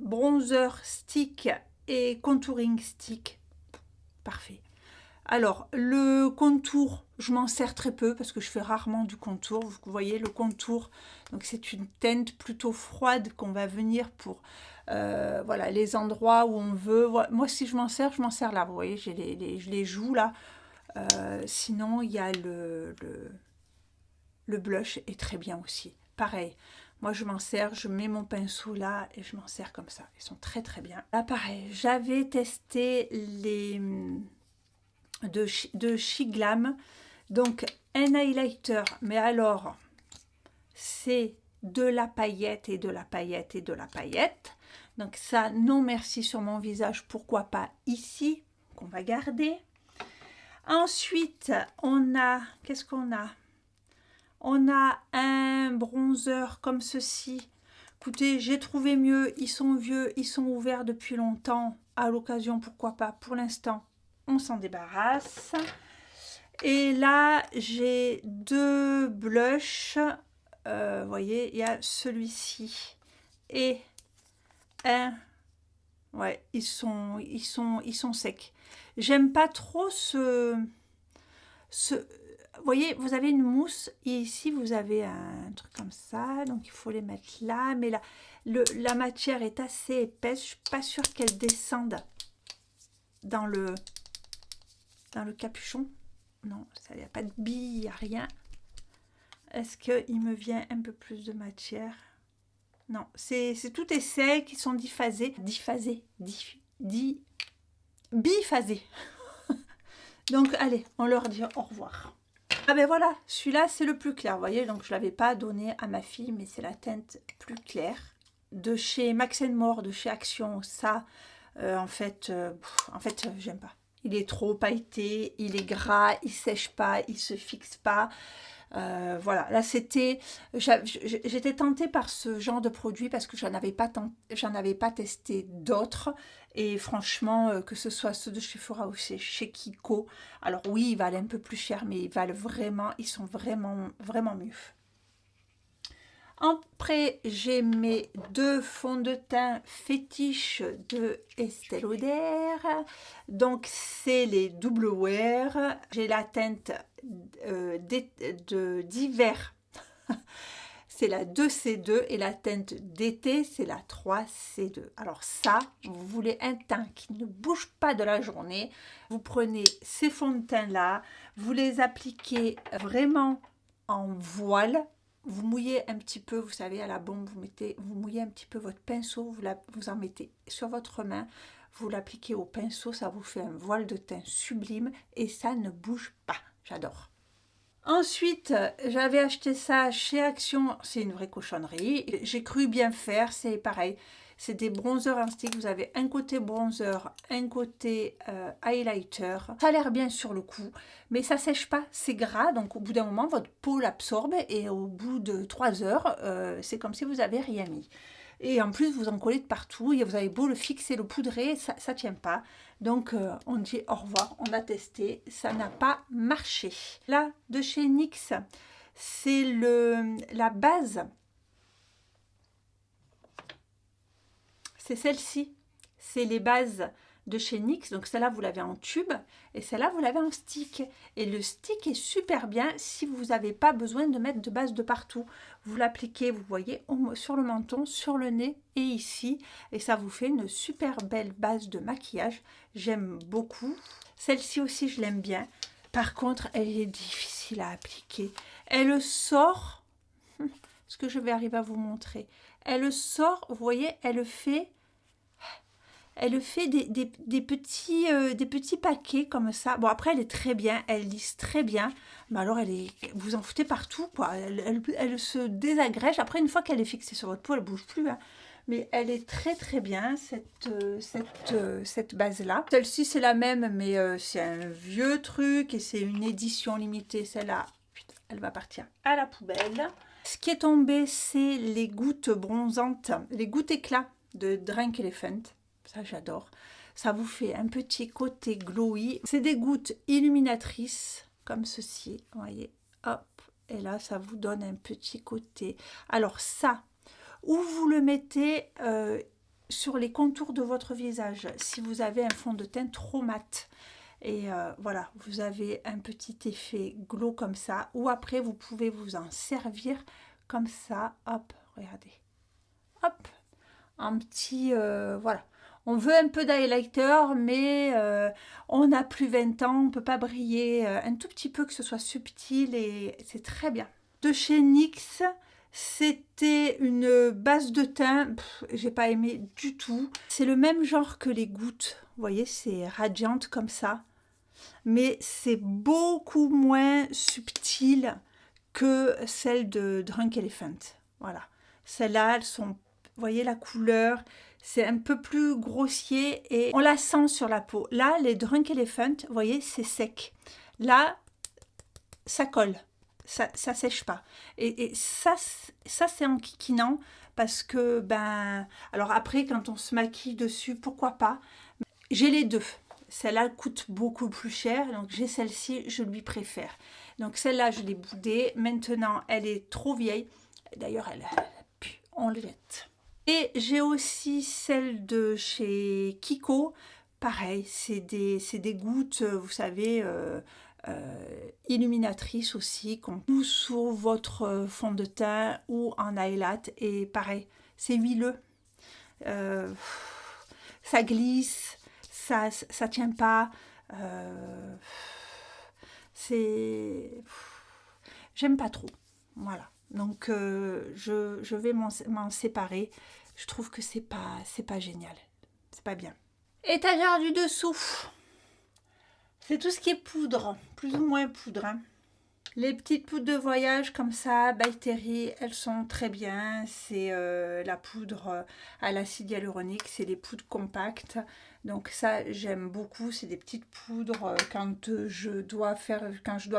bronzer stick et contouring stick, parfait. Alors, le contour, je m'en sers très peu parce que je fais rarement du contour. Vous voyez, le contour, donc c'est une teinte plutôt froide qu'on va venir pour voilà, les endroits où on veut. Moi, si je m'en sers là. Vous voyez, je les joue là. Sinon, il y a le blush est très bien aussi. Pareil, moi je m'en sers, je mets mon pinceau là et je m'en sers comme ça. Ils sont très très bien. Là, pareil, j'avais testé les... de Shiglam, donc un highlighter, mais alors c'est de la paillette et de la paillette et de la paillette, donc ça non merci sur mon visage, pourquoi pas ici, qu'on va garder. Ensuite on a, qu'est-ce qu'on a? On a un bronzer comme ceci. Écoutez, j'ai trouvé mieux, ils sont vieux, ils sont ouverts depuis longtemps, à l'occasion pourquoi pas, pour l'instant on s'en débarrasse. Et là, j'ai 2 blushs. Vous voyez, il y a celui-ci et un. Ouais, ils sont secs. J'aime pas trop vous voyez, vous avez une mousse et ici vous avez un truc comme ça, donc il faut les mettre là. Mais là, la matière est assez épaisse. Je suis pas sûre qu'elle descende dans le capuchon. Non, il n'y a pas de billes, il n'y a rien. Est-ce qu'il me vient un peu plus de matière? Non, tout est sec, ils sont biphasés. Donc, allez, on leur dit au revoir. Ah ben voilà, celui-là, c'est le plus clair, vous voyez. Donc, je ne l'avais pas donné à ma fille, mais c'est la teinte plus claire. De chez Max More, de chez Action, ça, en fait, j'aime pas. Il est trop pailleté, il est gras, il sèche pas, il se fixe pas. Voilà, là c'était, j'étais tentée par ce genre de produit parce que j'en avais pas testé d'autres. Et franchement, que ce soit ceux de chez Sephora ou chez Kiko, alors oui, ils valent un peu plus cher, mais ils sont vraiment mieux. Après, j'ai mes deux fonds de teint fétiches de Estée Lauder. Donc, c'est les Double Wear. J'ai la teinte d'hiver. C'est la 2C2 et la teinte d'été, c'est la 3C2. Alors ça, vous voulez un teint qui ne bouge pas de la journée. Vous prenez ces fonds de teint-là, vous les appliquez vraiment en voile. Vous mouillez un petit peu, vous savez, à la bombe, vous mouillez un petit peu votre pinceau, vous en mettez sur votre main, vous l'appliquez au pinceau, ça vous fait un voile de teint sublime et ça ne bouge pas. J'adore. Ensuite, j'avais acheté ça chez Action, c'est une vraie cochonnerie. J'ai cru bien faire, c'est pareil. C'est des bronzers en stick, vous avez un côté bronzer, un côté highlighter. Ça a l'air bien sur le coup, mais ça sèche pas, c'est gras, donc au bout d'un moment, votre peau l'absorbe et au bout de 3 heures, c'est comme si vous n'avez rien mis. Et en plus, vous en collez de partout, et vous avez beau le fixer, le poudrer, ça ne tient pas. Donc, on dit au revoir, on a testé, ça n'a pas marché. Là, de chez NYX, c'est la base. C'est celle-ci. C'est les bases de chez NYX. Donc, celle-là, vous l'avez en tube, et celle-là, vous l'avez en stick. Et le stick est super bien si vous n'avez pas besoin de mettre de base de partout. Vous l'appliquez, vous voyez, sur le menton, sur le nez et ici. Et ça vous fait une super belle base de maquillage. J'aime beaucoup. Celle-ci aussi, je l'aime bien. Par contre, elle est difficile à appliquer. Elle sort, ce que je vais arriver à vous montrer. Elle sort, vous voyez, elle fait des petits paquets comme ça. Bon, après, elle est très bien, elle lisse très bien. Mais alors, vous en foutez partout, quoi. Elle se désagrège. Après, une fois qu'elle est fixée sur votre peau, elle ne bouge plus. Hein. Mais elle est très bien, cette base-là. Celle-ci, c'est la même, mais c'est un vieux truc et c'est une édition limitée. Celle-là, elle va partir à la poubelle. Ce qui est tombé, c'est les gouttes bronzantes, les gouttes éclats de Drunk Elephant. Ça, j'adore. Ça vous fait un petit côté glowy. C'est des gouttes illuminatrices, comme ceci. Vous voyez, hop. Et là, ça vous donne un petit côté. Alors ça, ou vous le mettez sur les contours de votre visage, si vous avez un fond de teint trop mat. Et voilà, vous avez un petit effet glow comme ça. Ou après, vous pouvez vous en servir comme ça. Hop, regardez. Hop, un petit... voilà. On veut un peu d'highlighter, mais on n'a plus 20 ans, on ne peut pas briller un tout petit peu, que ce soit subtil, et c'est très bien. De chez NYX, c'était une base de teint, j'ai pas aimé du tout. C'est le même genre que les gouttes, vous voyez, c'est radiant comme ça, mais c'est beaucoup moins subtil que celle de Drunk Elephant. Voilà, celles-là, elles sont, vous voyez la couleur, c'est un peu plus grossier et on la sent sur la peau. Là, les Drunk Elephant, vous voyez, c'est sec. Là, ça colle, ça sèche pas. Et ça c'est enquiquinant parce que, ben, alors après, quand on se maquille dessus, pourquoi pas. J'ai les deux. Celle-là coûte beaucoup plus cher, donc j'ai celle-ci, je lui préfère. Donc celle-là, je l'ai boudée. Maintenant, elle est trop vieille. D'ailleurs, elle pue, on le jette. Et j'ai aussi celle de chez Kiko. Pareil, c'est des gouttes, vous savez, illuminatrices aussi, qu'on pousse sur votre fond de teint ou en highlight. Et pareil, c'est huileux. Ça glisse, ça tient pas. J'aime pas trop. Voilà. Donc, je vais m'en séparer. Je trouve que c'est pas génial. C'est pas bien. Étagère du dessous. C'est tout ce qui est poudre. Plus ou moins poudre. Hein. Les petites poudres de voyage comme ça, By Terry, elles sont très bien. C'est la poudre à l'acide hyaluronique. C'est les poudres compactes. Donc ça, j'aime beaucoup. C'est des petites poudres quand je dois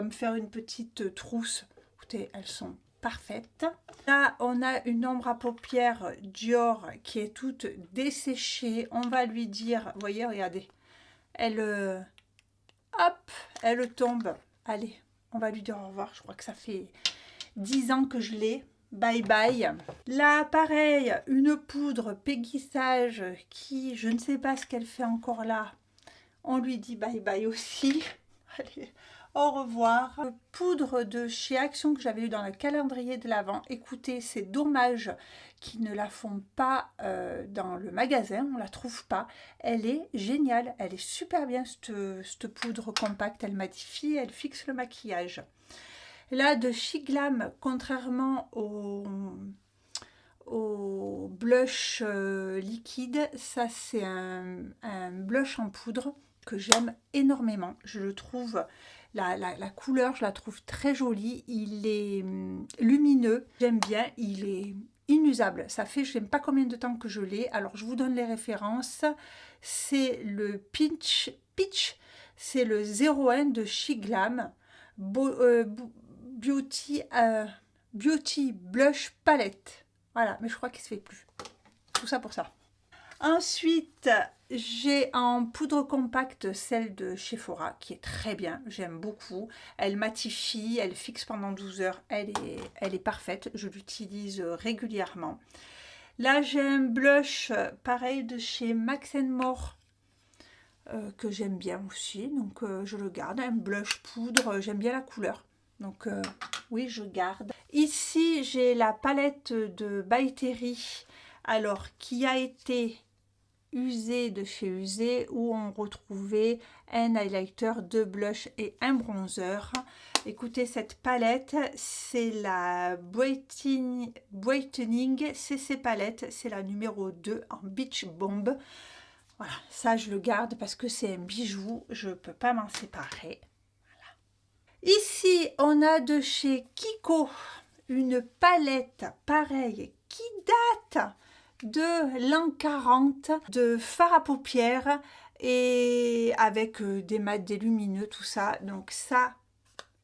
me faire une petite trousse. Écoutez, elles sont parfaites. Là, on a une ombre à paupières Dior qui est toute desséchée. On va lui dire, vous voyez, regardez, elle, hop, elle tombe. Allez, on va lui dire au revoir. Je crois que ça fait 10 ans que je l'ai. Bye bye. Là, pareil, une poudre Peggy Sage qui, je ne sais pas ce qu'elle fait encore là. On lui dit bye bye aussi. Allez, au revoir. Poudre de chez Action que j'avais eu dans le calendrier de l'Avent. Écoutez, c'est dommage qu'ils ne la font pas dans le magasin. On ne la trouve pas. Elle est géniale. Elle est super bien, cette poudre compacte. Elle matifie, elle fixe le maquillage. Là, de Chic Glam, contrairement au blush liquide, ça c'est un blush en poudre que j'aime énormément. Je le trouve, la couleur, je la trouve très jolie. Il est lumineux, j'aime bien. Il est inusable. Ça fait je ne sais pas combien de temps que je l'ai. Alors, je vous donne les références. C'est le Peach, c'est le 01 de Chic Glam. Beauty Blush Palette. Voilà, mais je crois qu'il ne se fait plus. Tout ça pour ça. Ensuite, j'ai en poudre compacte celle de chez Sephora qui est très bien. J'aime beaucoup. Elle matifie, elle fixe pendant 12 heures. Elle est parfaite. Je l'utilise régulièrement. Là, j'ai un blush pareil de chez Max More. Que j'aime bien aussi. Donc, je le garde. Un blush poudre. J'aime bien la couleur. Donc, oui, je garde. Ici, j'ai la palette de By Terry, alors qui a été usée de chez Usée, où on retrouvait un highlighter, 2 blushs et un bronzer. Écoutez, cette palette, c'est la Brightening CC palette. C'est la numéro 2 en Beach Bomb. Voilà, ça, je le garde parce que c'est un bijou. Je ne peux pas m'en séparer. Ici, on a de chez Kiko une palette pareille qui date de l'an 40 de fard à paupières et avec des mats, des lumineux, tout ça. Donc ça,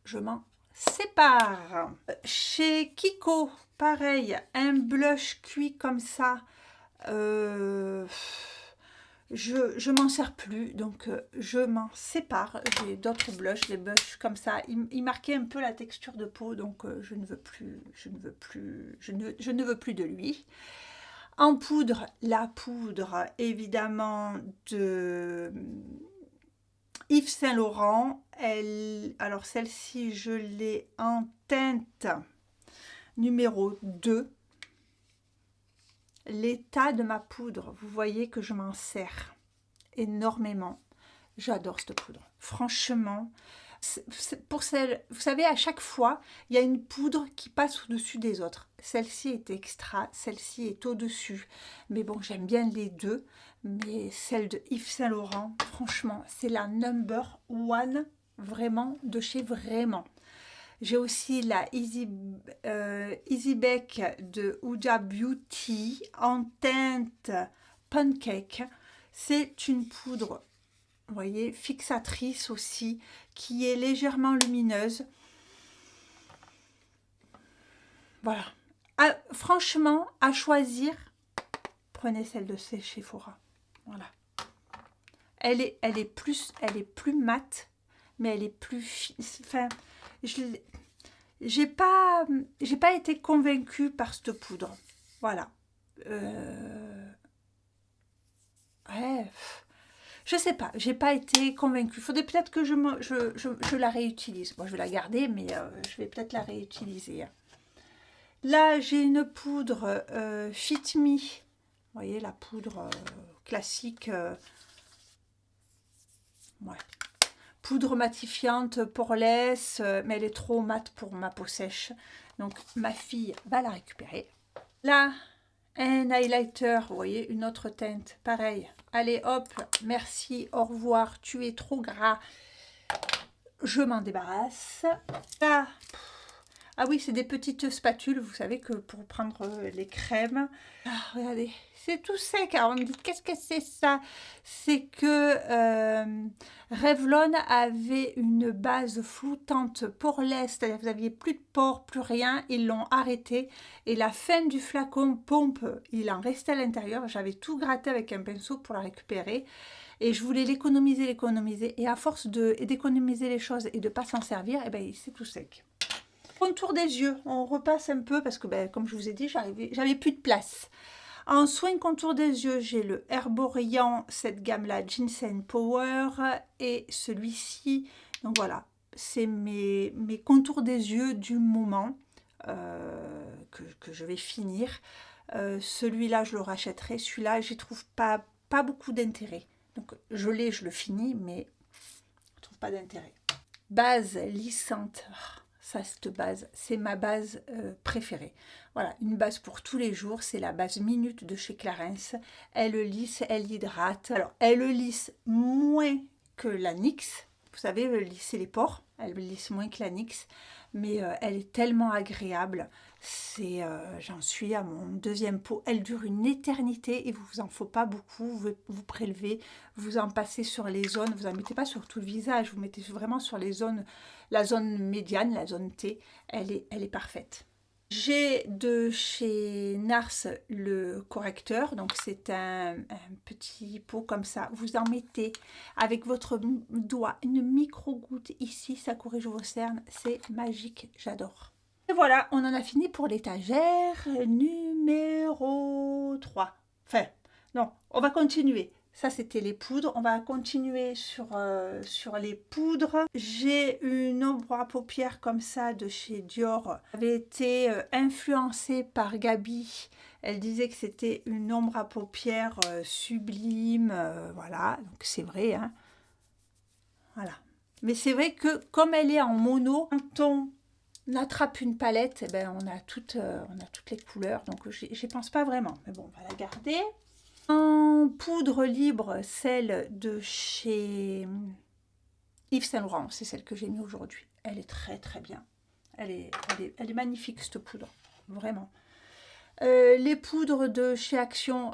je m'en sépare. Chez Kiko, pareil, un blush cuit comme ça. Je m'en sers plus, donc je m'en sépare. J'ai d'autres blushs, des blushs comme ça. Ils marquaient un peu la texture de peau, donc je ne veux plus de lui. En poudre, la poudre évidemment de Yves Saint Laurent. Alors celle-ci, je l'ai en teinte numéro 2. L'état de ma poudre, vous voyez que je m'en sers énormément. J'adore cette poudre. Franchement, pour celle, vous savez, à chaque fois, il y a une poudre qui passe au-dessus des autres. Celle-ci est extra, celle-ci est au-dessus. Mais bon, j'aime bien les deux. Mais celle de Yves Saint Laurent, franchement, c'est la number one, vraiment, de chez Vraiment. J'ai aussi la Easy Bake de Huda Beauty en teinte Pancake. C'est une poudre, vous voyez, fixatrice aussi, qui est légèrement lumineuse. Voilà. Franchement, à choisir, prenez celle de chez Sephora. Voilà. Elle est plus mate, mais elle est plus... Enfin, j'ai pas été convaincue par cette poudre. Voilà. Ouais, je sais pas, j'ai pas été convaincue. Faudrait peut-être que je la réutilise. Bon, je vais la garder, mais je vais peut-être la réutiliser. Là, j'ai une poudre Fit Me. Vous voyez, la poudre classique. Ouais. Poudre matifiante poreless, mais elle est trop mate pour ma peau sèche. Donc, ma fille va la récupérer. Là, un highlighter, vous voyez, une autre teinte. Pareil. Allez, hop, merci, au revoir, tu es trop gras. Je m'en débarrasse. Là, Ah oui, c'est des petites spatules, vous savez que pour prendre les crèmes. Ah, regardez, c'est tout sec. Alors, on me dit, qu'est-ce que c'est ça? C'est que Revlon avait une base flottante poreless, c'est-à-dire que vous n'aviez plus de pores, plus rien. Ils l'ont arrêté. Et la fin du flacon pompe, il en restait à l'intérieur. J'avais tout gratté avec un pinceau pour la récupérer. Et je voulais l'économiser. Et à force d'économiser les choses et de ne pas s'en servir, eh ben, c'est tout sec. Contour des yeux, on repasse un peu parce que, ben, comme je vous ai dit, j'avais plus de place. En soin contour des yeux, j'ai le Herborian, cette gamme-là, Ginseng Power, et celui-ci. Donc voilà, c'est mes contours des yeux du moment que je vais finir. Celui-là, je le rachèterai. Celui-là, j'y trouve pas beaucoup d'intérêt. Donc je le finis, mais je trouve pas d'intérêt. Base lissante. Ça, cette base, c'est ma base préférée. Voilà, une base pour tous les jours, c'est la base Minute de chez Clarins. Elle lisse, elle hydrate. Alors, elle lisse moins que la NYX. Vous savez, elle lisse les pores. Elle lisse moins que la NYX. Mais elle est tellement agréable. J'en suis à mon deuxième pot. Elle dure une éternité et vous en faut pas beaucoup. Vous prélevez, vous en passez sur les zones. Vous en mettez pas sur tout le visage. Vous mettez vraiment sur les zones, la zone médiane, la zone T. Elle est parfaite. J'ai de chez Nars le correcteur, donc c'est un petit pot comme ça. Vous en mettez avec votre doigt une micro-goutte ici, ça corrige vos cernes, c'est magique, j'adore. Et voilà, on en a fini pour l'étagère numéro 3. Enfin, non, on va continuer. Ça, c'était les poudres. On va continuer sur les poudres. J'ai une ombre à paupières comme ça de chez Dior. Elle avait été influencée par Gabi. Elle disait que c'était une ombre à paupières sublime. Voilà, donc c'est vrai. Hein. Voilà. Mais c'est vrai que comme elle est en mono, quand on attrape une palette, eh ben, on a toutes les couleurs. Donc, j'y pense pas vraiment. Mais bon, on va la garder. En poudre libre, celle de chez Yves Saint Laurent, c'est celle que j'ai mis aujourd'hui. Elle est très très bien. Elle est magnifique cette poudre, vraiment. Les poudres de chez Action,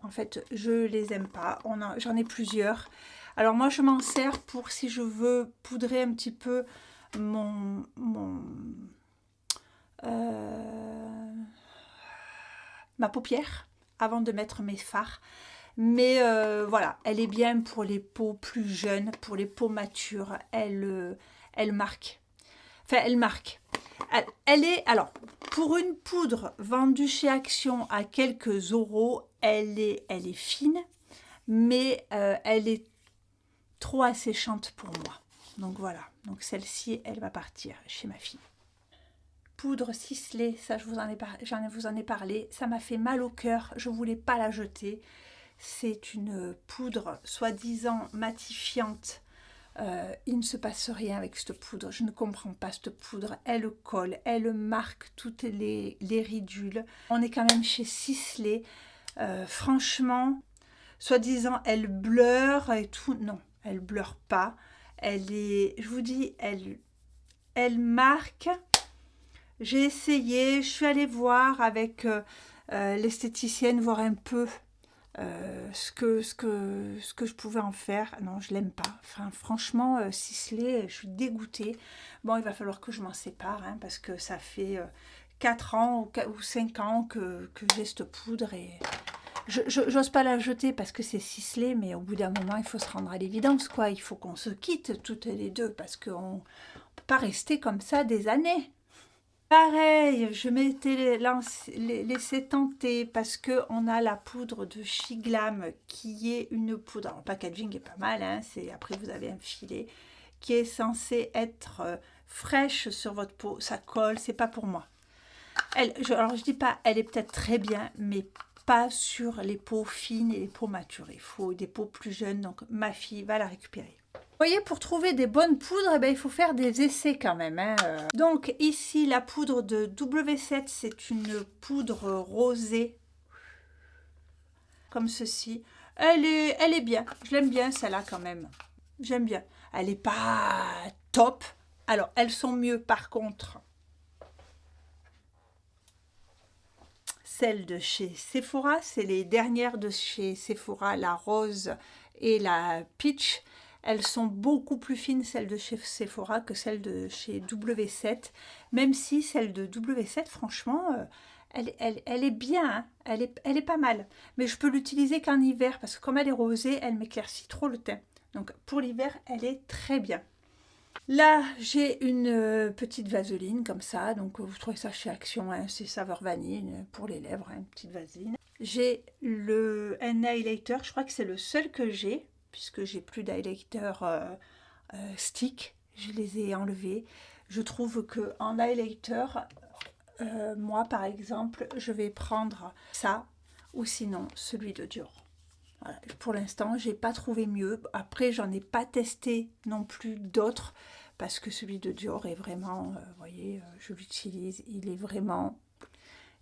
en fait, je les aime pas. J'en ai plusieurs. Alors moi, je m'en sers pour si je veux poudrer un petit peu ma paupière avant de mettre mes fards. Mais voilà, elle est bien pour les peaux plus jeunes, pour les peaux matures. Elle marque. Enfin, elle marque. Elle est, alors, pour une poudre vendue chez Action à quelques euros, elle est fine, mais elle est trop asséchante pour moi. Donc voilà, donc celle-ci, elle va partir chez ma fille. Poudre ciselée, ça je vous en ai parlé, ça m'a fait mal au cœur, je voulais pas la jeter. C'est une poudre soi-disant matifiante. Il ne se passe rien avec cette poudre, je ne comprends pas cette poudre, elle colle, elle marque toutes les ridules. On est quand même chez Sisley, franchement, soi-disant elle bleure et tout, non, elle bleure pas, je vous dis, elle marque. J'ai essayé, je suis allée voir avec l'esthéticienne, voir un peu ce que je pouvais en faire. Non, je l'aime pas. Enfin, franchement, Sisley, je suis dégoûtée. Bon, il va falloir que je m'en sépare, hein, parce que ça fait 4 ans ou 5 ans que j'ai cette poudre et j'ose pas la jeter parce que c'est Sisley, mais au bout d'un moment, il faut se rendre à l'évidence, quoi. Il faut qu'on se quitte toutes les deux parce qu'on ne peut pas rester comme ça des années. Pareil, je m'étais laissé tenter parce qu'on a la poudre de Shiglam qui est une poudre, alors packaging est pas mal, hein, après vous avez un filet qui est censé être fraîche sur votre peau, ça colle, c'est pas pour moi. Alors je dis pas, elle est peut-être très bien, mais pas sur les peaux fines et les peaux matures, il faut des peaux plus jeunes, donc ma fille va la récupérer. Vous voyez, pour trouver des bonnes poudres, eh bien, il faut faire des essais quand même. Hein. Donc ici, la poudre de W7, c'est une poudre rosée, comme ceci. Elle est bien, je l'aime bien celle-là quand même. J'aime bien. Elle n'est pas top. Alors, elles sont mieux par contre celles de chez Sephora. C'est les dernières de chez Sephora, la rose et la peach. Elles sont beaucoup plus fines, celles de chez Sephora, que celles de chez W7. Même si celle de W7, franchement, elle est bien, hein. Elle est pas mal. Mais je peux l'utiliser qu'en hiver, parce que comme elle est rosée, elle m'éclaircit trop le teint. Donc pour l'hiver, elle est très bien. Là, j'ai une petite vaseline comme ça. Donc vous trouvez ça chez Action, hein, c'est saveur vanille pour les lèvres, hein, une petite vaseline. J'ai un highlighter, je crois que c'est le seul que j'ai, puisque j'ai plus d'highlighter stick, je les ai enlevés. Je trouve que en highlighter, moi par exemple, je vais prendre ça ou sinon celui de Dior. Voilà. Pour l'instant, j'ai pas trouvé mieux. Après, j'en ai pas testé non plus d'autres parce que celui de Dior est vraiment, vous voyez, je l'utilise, il est vraiment...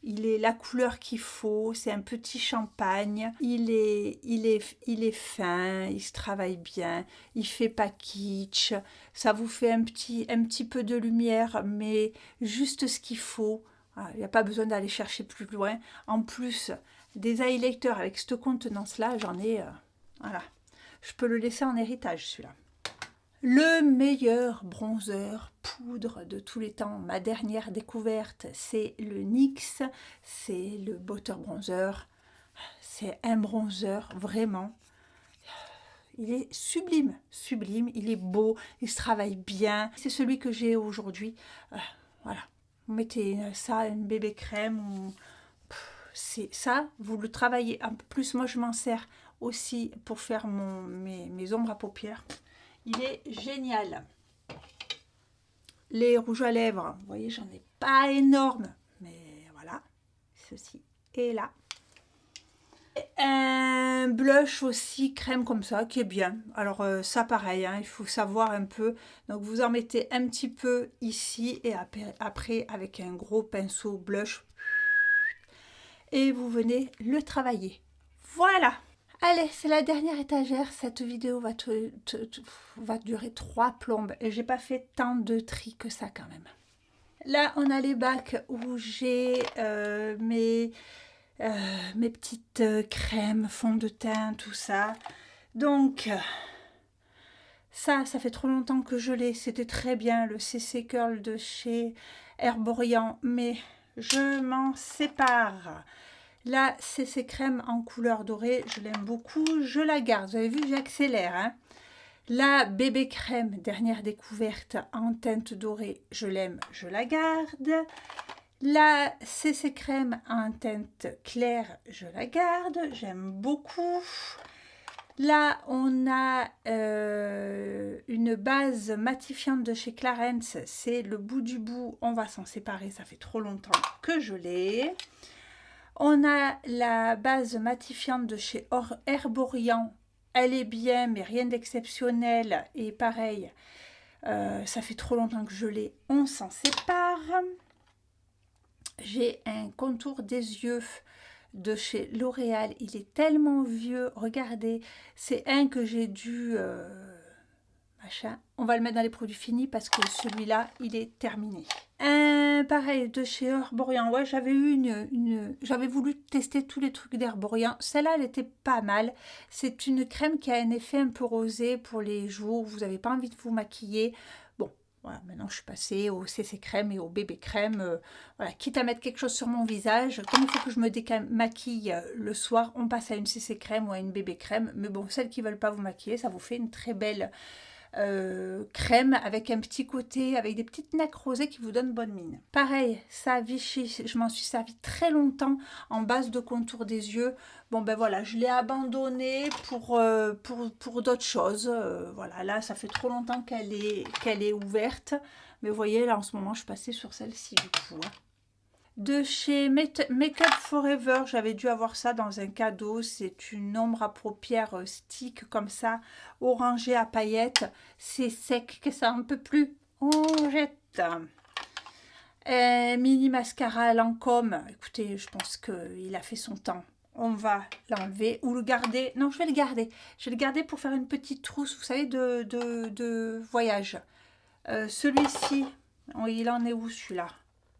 Il est la couleur qu'il faut, c'est un petit champagne, il est fin, il se travaille bien, il fait pas kitsch, ça vous fait un petit peu de lumière, mais juste ce qu'il faut. Il n'y a pas besoin d'aller chercher plus loin. En plus, des highlighters avec cette contenance-là, j'en ai... voilà, je peux le laisser en héritage, celui-là. Le meilleur bronzer poudre de tous les temps, ma dernière découverte, c'est le NYX, c'est le Butter Bronzer. C'est un bronzer, vraiment. Il est sublime, sublime, il est beau, il se travaille bien. C'est celui que j'ai aujourd'hui. Voilà, vous mettez ça, une bébé crème, ou... c'est ça, vous le travaillez. En plus, moi, je m'en sers aussi pour faire mes ombres à paupières. Il est génial. Les rouges à lèvres, vous voyez, j'en ai pas énorme, mais voilà, ceci est là. Et un blush aussi, crème comme ça, qui est bien. Alors ça pareil, hein, il faut savoir un peu. Donc vous en mettez un petit peu ici et après avec un gros pinceau blush. Et vous venez le travailler. Voilà. Allez, c'est la dernière étagère. Cette vidéo va durer 3 plombes. Et j'ai pas fait tant de tri que ça quand même. Là, on a les bacs où j'ai mes petites crèmes, fond de teint, tout ça. Donc, ça fait trop longtemps que je l'ai. C'était très bien, le CC Curl de chez Herborian. Mais je m'en sépare. Là, c'est ces crèmes en couleur dorée, je l'aime beaucoup, je la garde. Vous avez vu, j'accélère. Hein. La bébé crème, dernière découverte en teinte dorée, je l'aime, je la garde. La CC crème en teinte claire, je la garde, j'aime beaucoup. Là, on a une base matifiante de chez Clarins, c'est le bout du bout, on va s'en séparer, ça fait trop longtemps que je l'ai. On a la base matifiante de chez Herborian. Elle est bien, mais rien d'exceptionnel. Et pareil, ça fait trop longtemps que je l'ai. On s'en sépare. J'ai un contour des yeux de chez L'Oréal. Il est tellement vieux. Regardez, c'est un que j'ai dû... machin. On va le mettre dans les produits finis parce que celui-là, il est terminé. Pareil, de chez Herborian. Ouais, j'avais eu j'avais voulu tester tous les trucs d'Herborian. Celle-là, elle était pas mal. C'est une crème qui a un effet un peu rosé pour les jours où vous n'avez pas envie de vous maquiller. Bon, voilà, maintenant je suis passée au CC crème et au bébé crème. Voilà, quitte à mettre quelque chose sur mon visage, comme il faut que je me démaquille le soir, on passe à une CC crème ou à une bébé crème. Mais bon, celles qui ne veulent pas vous maquiller, ça vous fait une très belle... crème avec un petit côté, avec des petites nacres rosées qui vous donnent bonne mine. Pareil, ça Vichy, je m'en suis servi très longtemps en base de contour des yeux. Bon ben voilà, je l'ai abandonné pour d'autres choses. Voilà, là ça fait trop longtemps qu'elle est ouverte. Mais vous voyez, là en ce moment je suis passée sur celle-ci du coup. Hein. De chez Make Up Forever, j'avais dû avoir ça dans un cadeau. C'est une ombre à paupières stick comme ça, orangée à paillettes. C'est sec que ça un peu plus. On jette. Mini mascara à Lancôme. Écoutez, je pense qu'il a fait son temps. On va l'enlever ou le garder. Non, je vais le garder. Je vais le garder pour faire une petite trousse, vous savez, de voyage. Celui-ci, il en est où celui-là?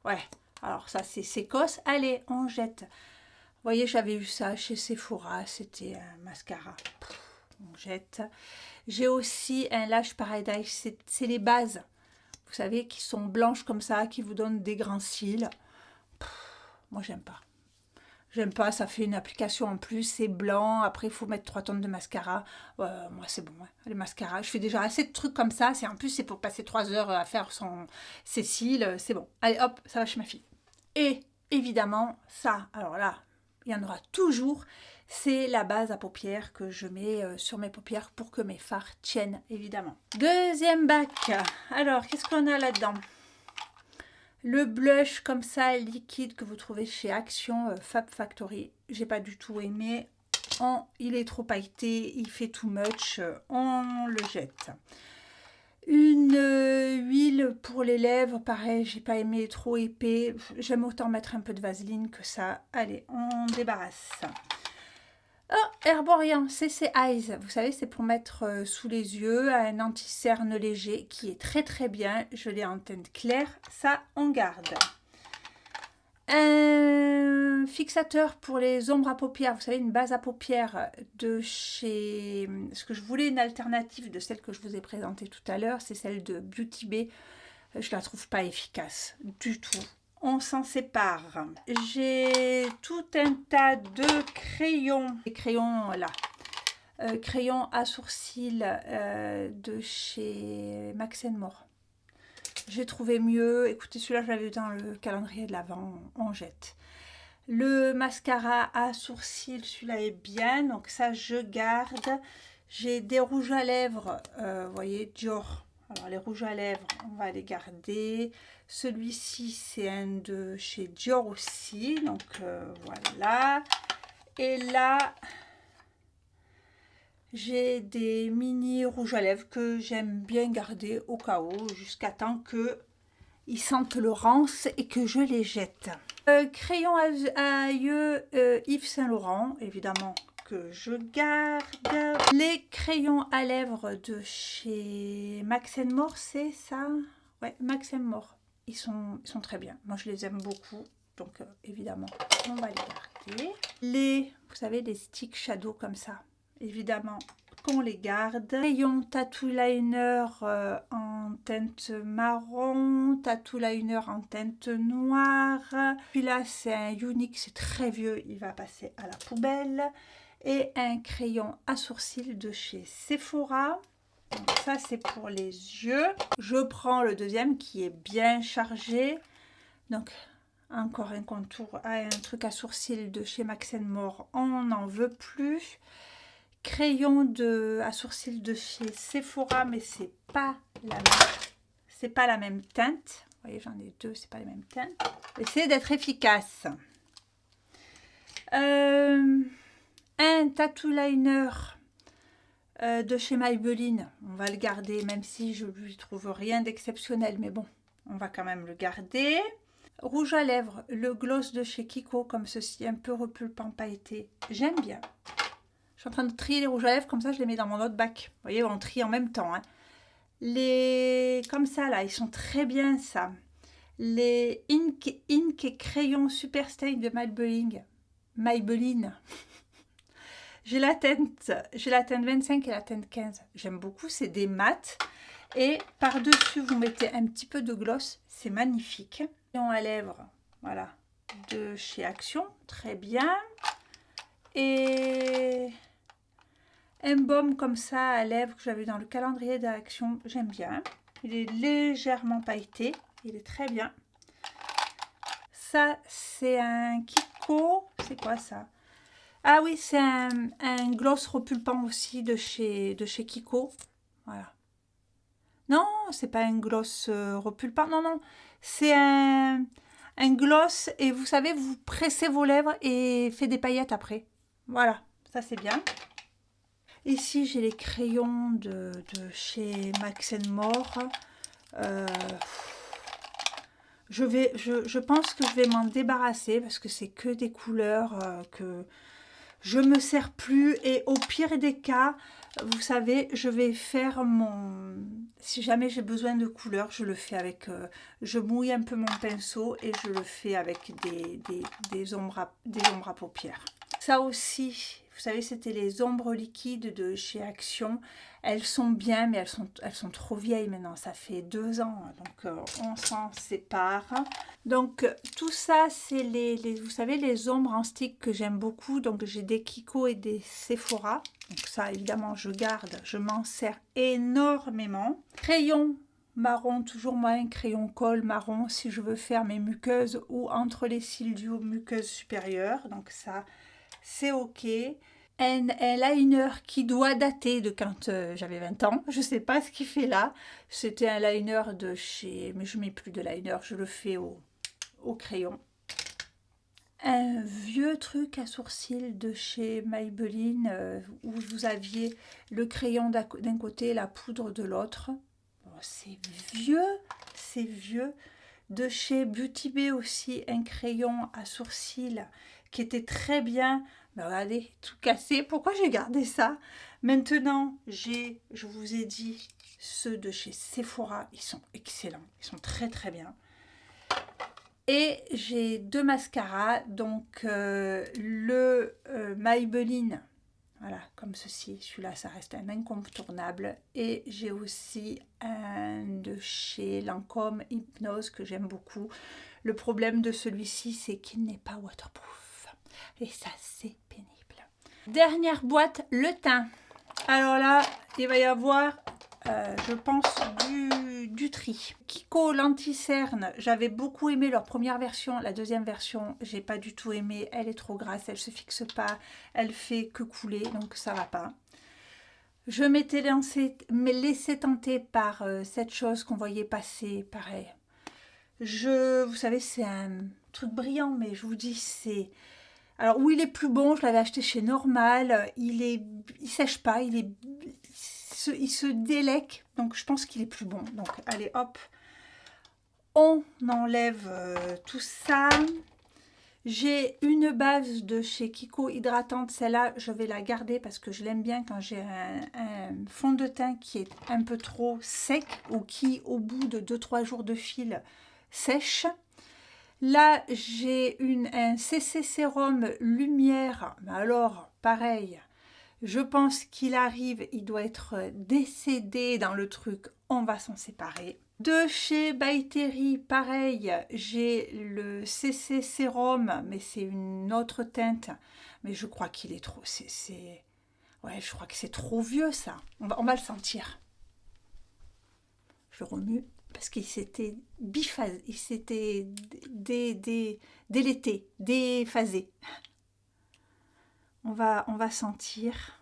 Ouais. Alors ça, c'est Sécos. Allez, on jette. Vous voyez, j'avais eu ça chez Sephora. C'était un mascara. On jette. J'ai aussi un Lash Paradise. C'est les bases. Vous savez, qui sont blanches comme ça, qui vous donnent des grands cils. Moi, j'aime pas. J'aime pas, ça fait une application en plus, c'est blanc, après il faut mettre 3 tonnes de mascara. Moi c'est bon, hein. Les mascaras, je fais déjà assez de trucs comme ça, en plus c'est pour passer 3 heures à faire ses cils, c'est bon. Allez hop, ça va chez ma fille. Et évidemment, ça, alors là, il y en aura toujours, c'est la base à paupières que je mets sur mes paupières pour que mes fards tiennent, évidemment. Deuxième bac, alors qu'est-ce qu'on a là-dedans? Le blush comme ça, liquide, que vous trouvez chez Action Fab Factory. J'ai pas du tout aimé. Il est trop pailleté, il fait too much. On le jette. Une huile pour les lèvres, pareil, j'ai pas aimé, trop épais. J'aime autant mettre un peu de vaseline que ça. Allez, on débarrasse. Oh, Herborian CC Eyes, vous savez, c'est pour mettre sous les yeux un anti-cerne léger qui est très très bien. Je l'ai en teinte claire, ça on garde. Un fixateur pour les ombres à paupières, vous savez, une base à paupières de chez... Parce que je voulais une alternative de celle que je vous ai présentée tout à l'heure, c'est celle de Beauty Bay. Je la trouve pas efficace du tout. On s'en sépare. J'ai tout un tas de crayons. Des crayons là. Crayons à sourcils de chez Max More. J'ai trouvé mieux. Écoutez, celui-là, je l'avais vu dans le calendrier de l'Avent. On jette. Le mascara à sourcils, celui-là est bien. Donc ça, je garde. J'ai des rouges à lèvres. Vous voyez, Dior. Alors les rouges à lèvres, on va les garder. Celui-ci, c'est un de chez Dior aussi. Donc voilà. Et là, j'ai des mini rouges à lèvres que j'aime bien garder au cas où, jusqu'à temps qu'ils sentent le rance et que je les jette. Crayon à yeux Yves Saint Laurent, évidemment, que je garde. Les crayons à lèvres de chez Max More, c'est ça? Ouais, Max More. Ils sont très bien. Moi, je les aime beaucoup. Donc, évidemment, on va les garder. Vous savez, les sticks shadow comme ça. Évidemment, qu'on les garde. Crayon tattoo liner en teinte marron. Tattoo liner en teinte noire. Puis là, c'est un unique. C'est très vieux. Il va passer à la poubelle. Et un crayon à sourcils de chez Sephora. Donc ça, c'est pour les yeux. Je prends le deuxième qui est bien chargé. Donc, encore un contour, un truc à sourcils de chez Max More. On n'en veut plus. Crayon à sourcils de chez Sephora, mais c'est pas la même teinte. Vous voyez, j'en ai deux, c'est pas les mêmes teintes. Essayez d'être efficace. Un tattoo liner de chez Maybelline, on va le garder, même si je lui trouve rien d'exceptionnel, mais bon, on va quand même le garder. Rouge à lèvres, le gloss de chez Kiko, comme ceci, un peu repulpant pailleté, j'aime bien. Je suis en train de trier les rouges à lèvres, comme ça je les mets dans mon autre bac. Vous voyez, on trie en même temps. Hein. Comme ça là, ils sont très bien ça. Les Ink et Crayon Super Stain de Maybelline. J'ai la teinte 25 et la teinte 15. J'aime beaucoup, c'est des mats. Et par-dessus, vous mettez un petit peu de gloss. C'est magnifique. Crayon à lèvres, voilà, de chez Action. Très bien. Et un baume comme ça à lèvres que j'avais dans le calendrier d'Action. J'aime bien. Il est légèrement pailleté. Il est très bien. Ça, c'est un Kiko. C'est quoi ça? Ah oui, c'est un gloss repulpant aussi de chez Kiko. Voilà. Non, c'est pas un gloss repulpant. Non, non. C'est un gloss et vous savez, vous pressez vos lèvres et fait des paillettes après. Voilà, ça c'est bien. Ici, j'ai les crayons de chez Max More. Je pense que je vais m'en débarrasser parce que c'est que des couleurs que je me sers plus et au pire des cas, vous savez, je vais faire mon... Si jamais j'ai besoin de couleur, je le fais avec... je mouille un peu mon pinceau et je le fais avec des ombres à paupières. Ça aussi, vous savez, c'était les ombres liquides de chez Action. Elles sont bien, mais elles sont trop vieilles maintenant. Ça fait 2 ans, donc on s'en sépare. Donc tout ça, c'est vous savez, les ombres en stick que j'aime beaucoup. Donc j'ai des Kiko et des Sephora. Donc ça, évidemment, je garde. Je m'en sers énormément. Crayon marron, toujours moi, un crayon colle marron si je veux faire mes muqueuses ou entre les cils du haut, muqueuses supérieures. Donc ça, c'est ok. Un liner qui doit dater de quand j'avais 20 ans. Je ne sais pas ce qu'il fait là. C'était un liner de chez... Mais je ne mets plus de liner, je le fais au crayon. Un vieux truc à sourcils de chez Maybelline où vous aviez le crayon d'un côté et la poudre de l'autre. Bon, c'est vieux. De chez Beauty Bay aussi, un crayon à sourcils qui était très bien. Mais regardez, tout cassé. Pourquoi j'ai gardé ça? Maintenant, je vous ai dit, ceux de chez Sephora, ils sont excellents. Ils sont très bien. Et j'ai 2 mascaras. Donc, le Maybelline, voilà, comme ceci. Celui-là, ça reste un incontournable. Et j'ai aussi un de chez Lancôme Hypnose que j'aime beaucoup. Le problème de celui-ci, c'est qu'il n'est pas waterproof. Et ça, c'est pénible. Dernière boîte, le teint. Alors là, il va y avoir, je pense, du tri. Kiko l'anti-cerne, j'avais beaucoup aimé leur première version. La deuxième version, j'ai pas du tout aimé. Elle est trop grasse, elle se fixe pas, elle fait que couler, donc ça va pas. Je m'étais laissé tenter par cette chose qu'on voyait passer, pareil. Vous savez, c'est un truc brillant, mais je vous dis, c'est... Alors, où il est plus bon, je l'avais acheté chez Normal. Il sèche pas, il se délèque. Donc, je pense qu'il est plus bon. Donc, allez, hop. On enlève tout ça. J'ai une base de chez Kiko hydratante. Celle-là, je vais la garder parce que je l'aime bien quand j'ai un fond de teint qui est un peu trop sec ou qui, au bout de 2-3 jours de fil, sèche. Là, j'ai un CC Sérum Lumière. Alors, pareil, je pense qu'il arrive, il doit être décédé dans le truc. On va s'en séparer. De chez By Terry, pareil, j'ai le CC Sérum, mais c'est une autre teinte. Mais je crois qu'il est trop... Ouais, je crois que c'est trop vieux, ça. On va le sentir. Je remue. Parce qu'il s'était biphasé, il s'était délété, déphasé. On va sentir.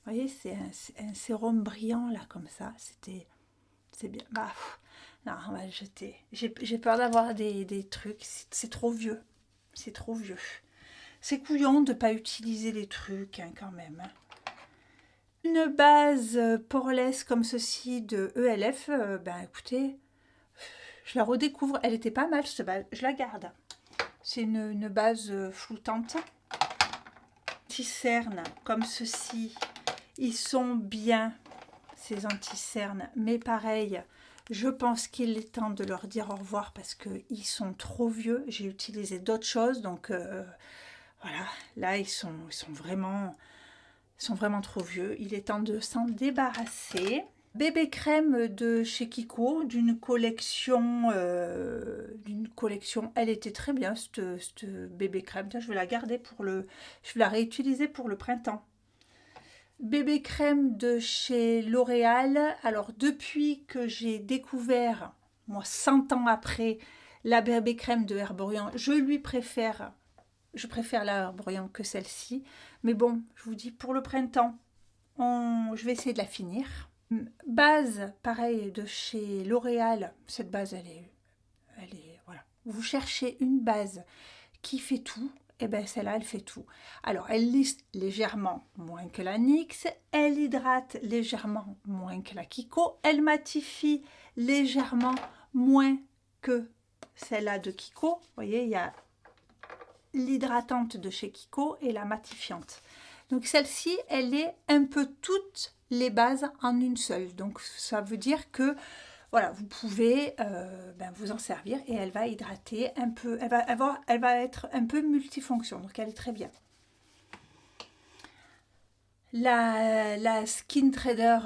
Vous voyez, c'est un sérum brillant là, comme ça. C'est bien. Bah, non, on va le jeter. J'ai peur d'avoir des trucs. C'est trop vieux. C'est trop vieux. C'est couillon de ne pas utiliser les trucs hein, quand même. Une base poreless comme ceci de ELF, ben écoutez, je la redécouvre. Elle était pas mal cette base, je la garde. C'est une base floutante. Anti-cerne comme ceci, ils sont bien ces anti-cernes, mais pareil, je pense qu'il est temps de leur dire au revoir parce qu'ils sont trop vieux. J'ai utilisé d'autres choses, donc voilà, là ils sont vraiment trop vieux. Il est temps de s'en débarrasser. Bébé crème de chez Kiko, d'une collection, elle était très bien cette bébé crème. Tiens, je vais la garder je vais la réutiliser pour le printemps. Bébé crème de chez L'Oréal. Alors depuis que j'ai découvert, moi 100 ans après, la bébé crème de Herborian, je préfère la Herborian que celle-ci. Mais bon, je vous dis, pour le printemps, je vais essayer de la finir. Base, pareil, de chez L'Oréal. Cette base, elle est, voilà. Vous cherchez une base qui fait tout, et bien celle-là, elle fait tout. Alors, elle lisse légèrement moins que la NYX, elle hydrate légèrement moins que la Kiko, elle matifie légèrement moins que celle-là de Kiko. Vous voyez, il y a l'hydratante de chez Kiko et la matifiante. Donc celle-ci, elle est un peu toutes les bases en une seule. Donc ça veut dire que voilà, vous pouvez vous en servir et elle va hydrater un peu. Elle va être un peu multifonction, donc elle est très bien. La Skin Trainer,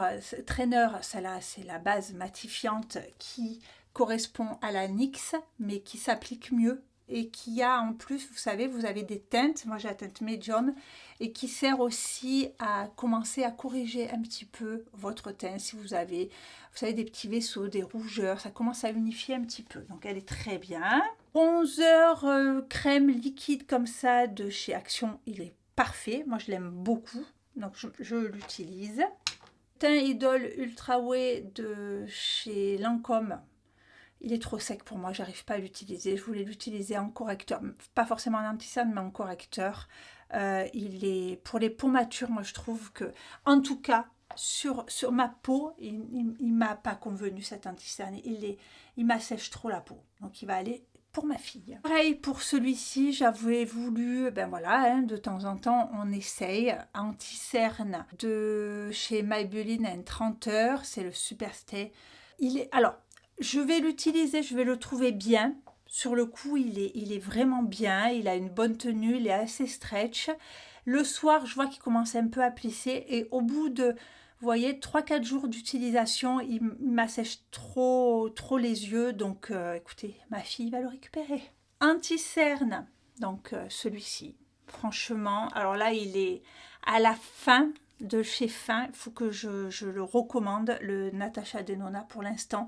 celle-là, c'est la base matifiante qui correspond à la NYX, mais qui s'applique mieux et qui a en plus, vous savez, vous avez des teintes, moi j'ai la teinte médium, et qui sert aussi à commencer à corriger un petit peu votre teint. Si vous avez, vous savez, des petits vaisseaux, des rougeurs, ça commence à unifier un petit peu. Donc elle est très bien. Bronzer crème liquide comme ça de chez Action, il est parfait. Moi je l'aime beaucoup, donc je l'utilise. Teint Idol Ultra Way de chez Lancôme. Il est trop sec pour moi, j'arrive pas à l'utiliser. Je voulais l'utiliser en correcteur, pas forcément en anti-cerne, mais en correcteur. Il est pour les peaux matures, moi je trouve que, en tout cas, sur ma peau, il m'a pas convenu cet anti-cerne. Il m'assèche trop la peau, donc il va aller pour ma fille. Pareil pour celui-ci, j'avais voulu, ben voilà, hein, de temps en temps on essaye. Anti-cerne de chez Maybelline en 30 heures, c'est le Super Stay. Il est, alors, je vais l'utiliser, je vais le trouver bien. Sur le coup, il est vraiment bien. Il a une bonne tenue, il est assez stretch. Le soir, je vois qu'il commence un peu à plisser. Et au bout de, vous voyez, 3-4 jours d'utilisation, il m'assèche trop les yeux. Donc, écoutez, ma fille va le récupérer. Anti-cerne, donc celui-ci. Franchement, alors là, il est à la fin de chez Fin. Il faut que je le recommande, le Natasha Denona pour l'instant.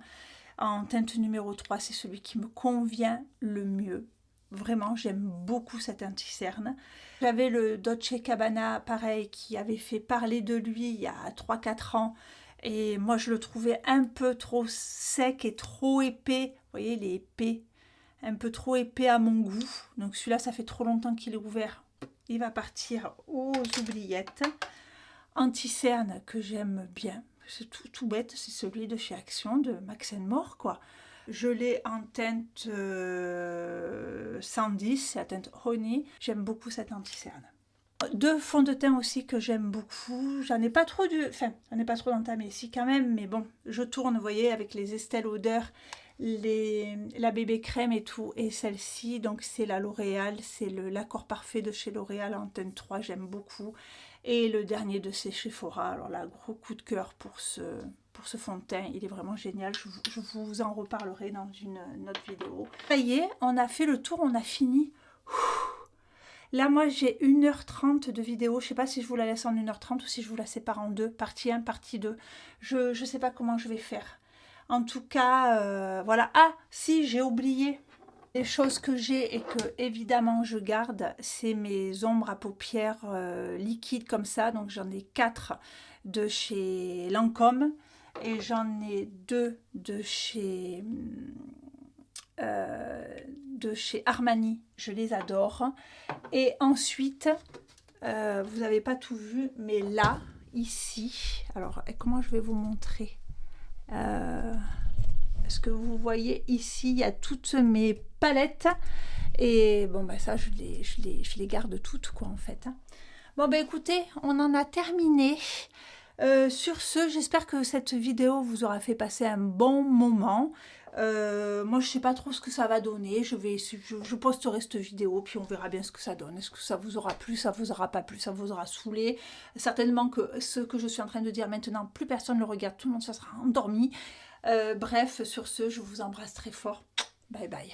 En teinte numéro 3, c'est celui qui me convient le mieux. Vraiment, j'aime beaucoup cet anti-cerne. J'avais le Dolce Gabbana, pareil, qui avait fait parler de lui il y a 3-4 ans. Et moi, je le trouvais un peu trop sec et trop épais. Vous voyez, il est épais. Un peu trop épais à mon goût. Donc celui-là, ça fait trop longtemps qu'il est ouvert. Il va partir aux oubliettes. Anti-cerne que j'aime bien. C'est tout bête, c'est celui de chez Action, de Max More, quoi. Je l'ai en teinte 110, c'est la teinte Honey. J'aime beaucoup cet anti-cerne. Deux fonds de teint aussi que j'aime beaucoup. J'en ai pas trop entamé ici quand même, mais bon, je tourne, vous voyez, avec les Estée Lauder, la bébé crème et tout. Et celle-ci, donc c'est la L'Oréal, c'est l'accord parfait de chez L'Oréal en teinte 3, j'aime beaucoup. Et le dernier de chez Sephora, alors là, gros coup de cœur pour ce fond de teint, il est vraiment génial, je vous en reparlerai dans une autre vidéo. Ça y est, on a fait le tour, on a fini. Là, moi, j'ai 1h30 de vidéo, je ne sais pas si je vous la laisse en 1h30 ou si je vous la sépare en deux, partie 1, partie 2, je ne sais pas comment je vais faire. En tout cas, voilà. Ah, si, j'ai oublié. Les choses que j'ai et que évidemment je garde, c'est mes ombres à paupières liquides comme ça. Donc j'en ai 4 de chez Lancôme et j'en ai 2 de chez Armani. Je les adore. Et ensuite, vous n'avez pas tout vu, mais là, ici, alors comment je vais vous montrer Est-ce que vous voyez ici, il y a toutes mes palettes. Et bon, bah ça, je les garde toutes, quoi, en fait. Bon, bah écoutez, on en a terminé. Sur ce, j'espère que cette vidéo vous aura fait passer un bon moment. Moi, je sais pas trop ce que ça va donner. Je posterai cette vidéo, puis on verra bien ce que ça donne. Est-ce que ça vous aura plu, ça vous aura pas plu, ça vous aura saoulé. Certainement que ce que je suis en train de dire maintenant, plus personne ne le regarde, tout le monde se sera endormi. Bref, sur ce, je vous embrasse très fort. Bye bye.